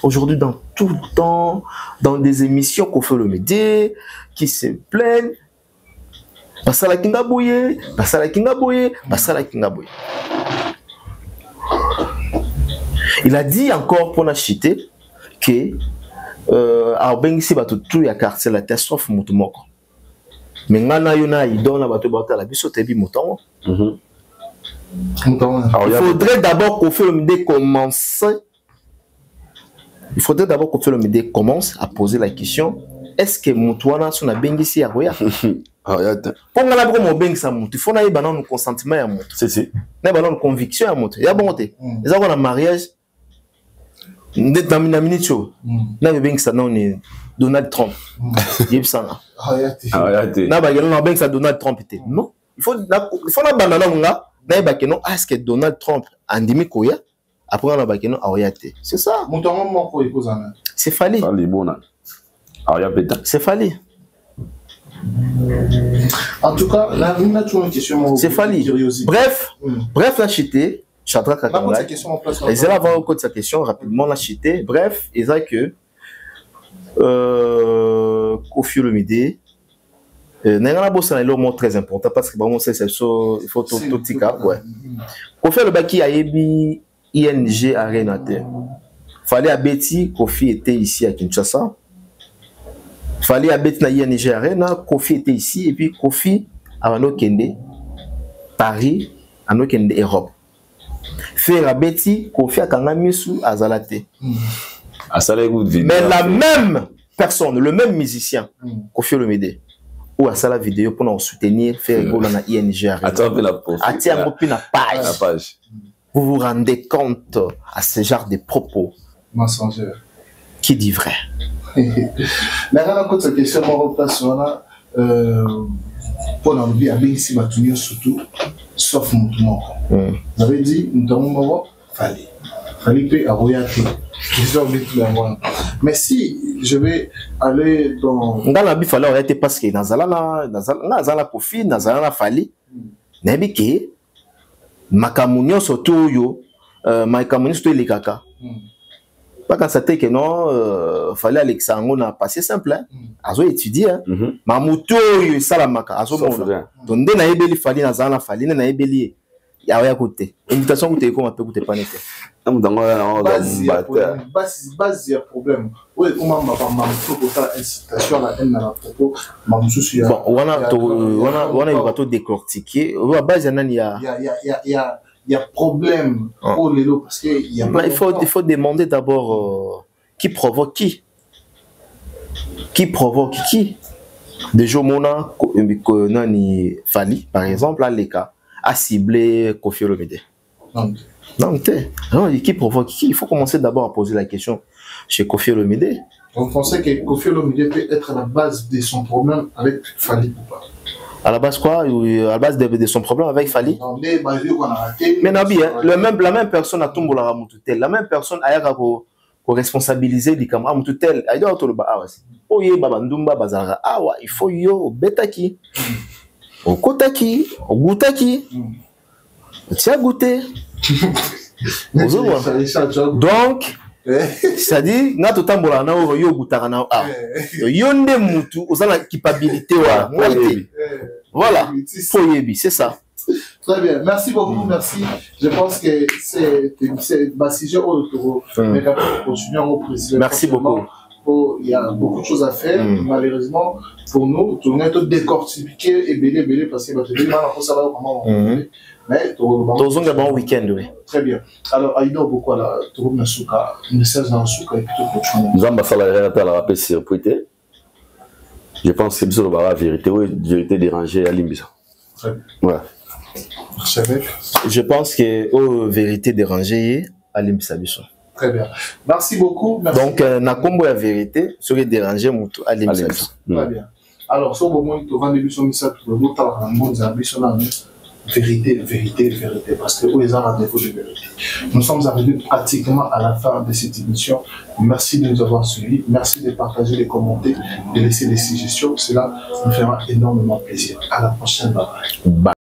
Speaker 2: Aujourd'hui dans tout le temps dans des émissions Kofi Olomide qui se plaignent basala kinga boye. Il a dit encore pour la chiter que a bengisi bato tout ya quartier la catastrophe mutumoko. Mais ngana yona idona bato la biso tebi mutongo. Il faudrait d'abord Kofi Olomide commence à poser la question est-ce que mutuana son bengisi ya roya? Pour nga la bro mo bengisa mutu, il faut na yeba na consentement ya mutu.
Speaker 1: C'est
Speaker 2: na ba na conviction ya mutu. Ya bongote. Eza ko na mariage Ndeta na minute na be bengi ça non Donald Trump. Yeb ça. Na ba gelo na bengi ça Donald Trump était. Non, il faut na banana nga na ba keno est-ce que Donald Trump andimi koya après na ba keno aoyate. C'est ça.
Speaker 3: Montant moko ikozana.
Speaker 2: C'est Fali.
Speaker 1: Fali bona. Aoya peta.
Speaker 2: C'est Fali.
Speaker 3: En tout cas, là, on a toujours une question.
Speaker 2: C'est Fali. Bref, la chité, Chadra Kakanga. Et c'est là avant au code sa question rapidement la chité. Bref, et ça que Kofi Olomide, n'a pas besoin de mot très important parce que vraiment c'est il faut tout tika ouais. Kofi Olomide a yebi ING Arena. Fallait à Betty, Kofi était ici à Kinshasa. Fallait habiter na ING Arena, Kofi était ici et puis Kofi a Kende Paris, a Kende Europe. Faire habiter Kofi a Kangamisu à Zalate. Mais la même personne, le même musicien, Kofi Olomide, ou à la vidéo pour nous soutenir, faire école na ING Arena.
Speaker 1: Attends la pause.
Speaker 2: Attends la page. Vous vous rendez compte à ce genre de propos?
Speaker 3: Messenger.
Speaker 2: Qui dit vrai?
Speaker 3: La question question pour l'envie à bien ici surtout sauf mon vous avez dit nous avons fallait peut aroyate mais si je vais aller dans
Speaker 2: la bi fallait aroyate parce que nazala Kofi nazala Fali nabi ke makamunyo surtout yo makamunyo surtout les kaka. Pas quand c'était que non, fallait Alexandre on a passé simple hein. Azo étudier hein. Mamuto yo salamaka azo bon. Donc na ebeli fali na zana fali na ebeli ya ya côté. Invitation côté comment peut côté pas net.
Speaker 3: Base ya problème. Oui, comment ma faut que ça incitation la haine na propos mamususu ya.
Speaker 2: Bon, on a tout décortiquer. Base ya nani ya
Speaker 3: il y a problème pour les lots parce que
Speaker 2: il faut demander d'abord qui provoque qui. Qui provoque qui. Déjà Mona nani Fali par exemple là les cas a ciblé Kofi Olomide. Non, qui provoque qui. Il faut commencer d'abord à poser la question chez Kofi Olomide.
Speaker 3: Vous pensez que Kofi Olomide peut être à la base de son problème avec Fali ou pas?
Speaker 2: À la base quoi? À la base de son problème avec Fali? Mais Nabi, la même personne a tombé la Ramoututel. La même personne a responsabilisé du Cameroun Ramoututel. Il doit être ah ouais. Oh yé babandumba bazara. Ah ouais, il faut yo betaki. Au kotaki, au goutaki. Tu as goûté. Donc, c'est-à-dire, na to tambola na o yo goutara na ah. Yo nde mutu ozala capacité wa. Voilà, c'est ça.
Speaker 3: Très bien, merci beaucoup, merci. Je pense que c'est ma sujet autour.
Speaker 2: Merci beaucoup.
Speaker 3: Il y a beaucoup de choses à faire, malheureusement, pour nous, tout le monde décortiquer et belé parce que maintenant, ça va comment mais
Speaker 2: dans un bon week-end, oui.
Speaker 3: Très bien. Alors, Aïdo, pourquoi là, tu vois, message dans le souk et plutôt pour tout.
Speaker 1: Nous avons fait la rappel sur Twitter. Je pense que c'est la vérité, oui, vérité dérangée à Limbisa.
Speaker 3: Très bien.
Speaker 1: Ouais.
Speaker 2: Je pense que la vérité dérangée à Limbisa.
Speaker 3: Très bien. Merci beaucoup. Merci.
Speaker 2: Donc, na combo la vérité serait dérangé à Limbisa.
Speaker 3: Très bien. Alors, ce moment, tu vas début sur Missa, tu vas vérité, vérité, vérité, parce que où les rendez-vous de vérité. Nous sommes arrivés pratiquement à la fin de cette émission. Merci de nous avoir suivis, merci de partager, de commenter, de laisser des suggestions. Cela nous fera énormément plaisir. À la prochaine. Bye bye.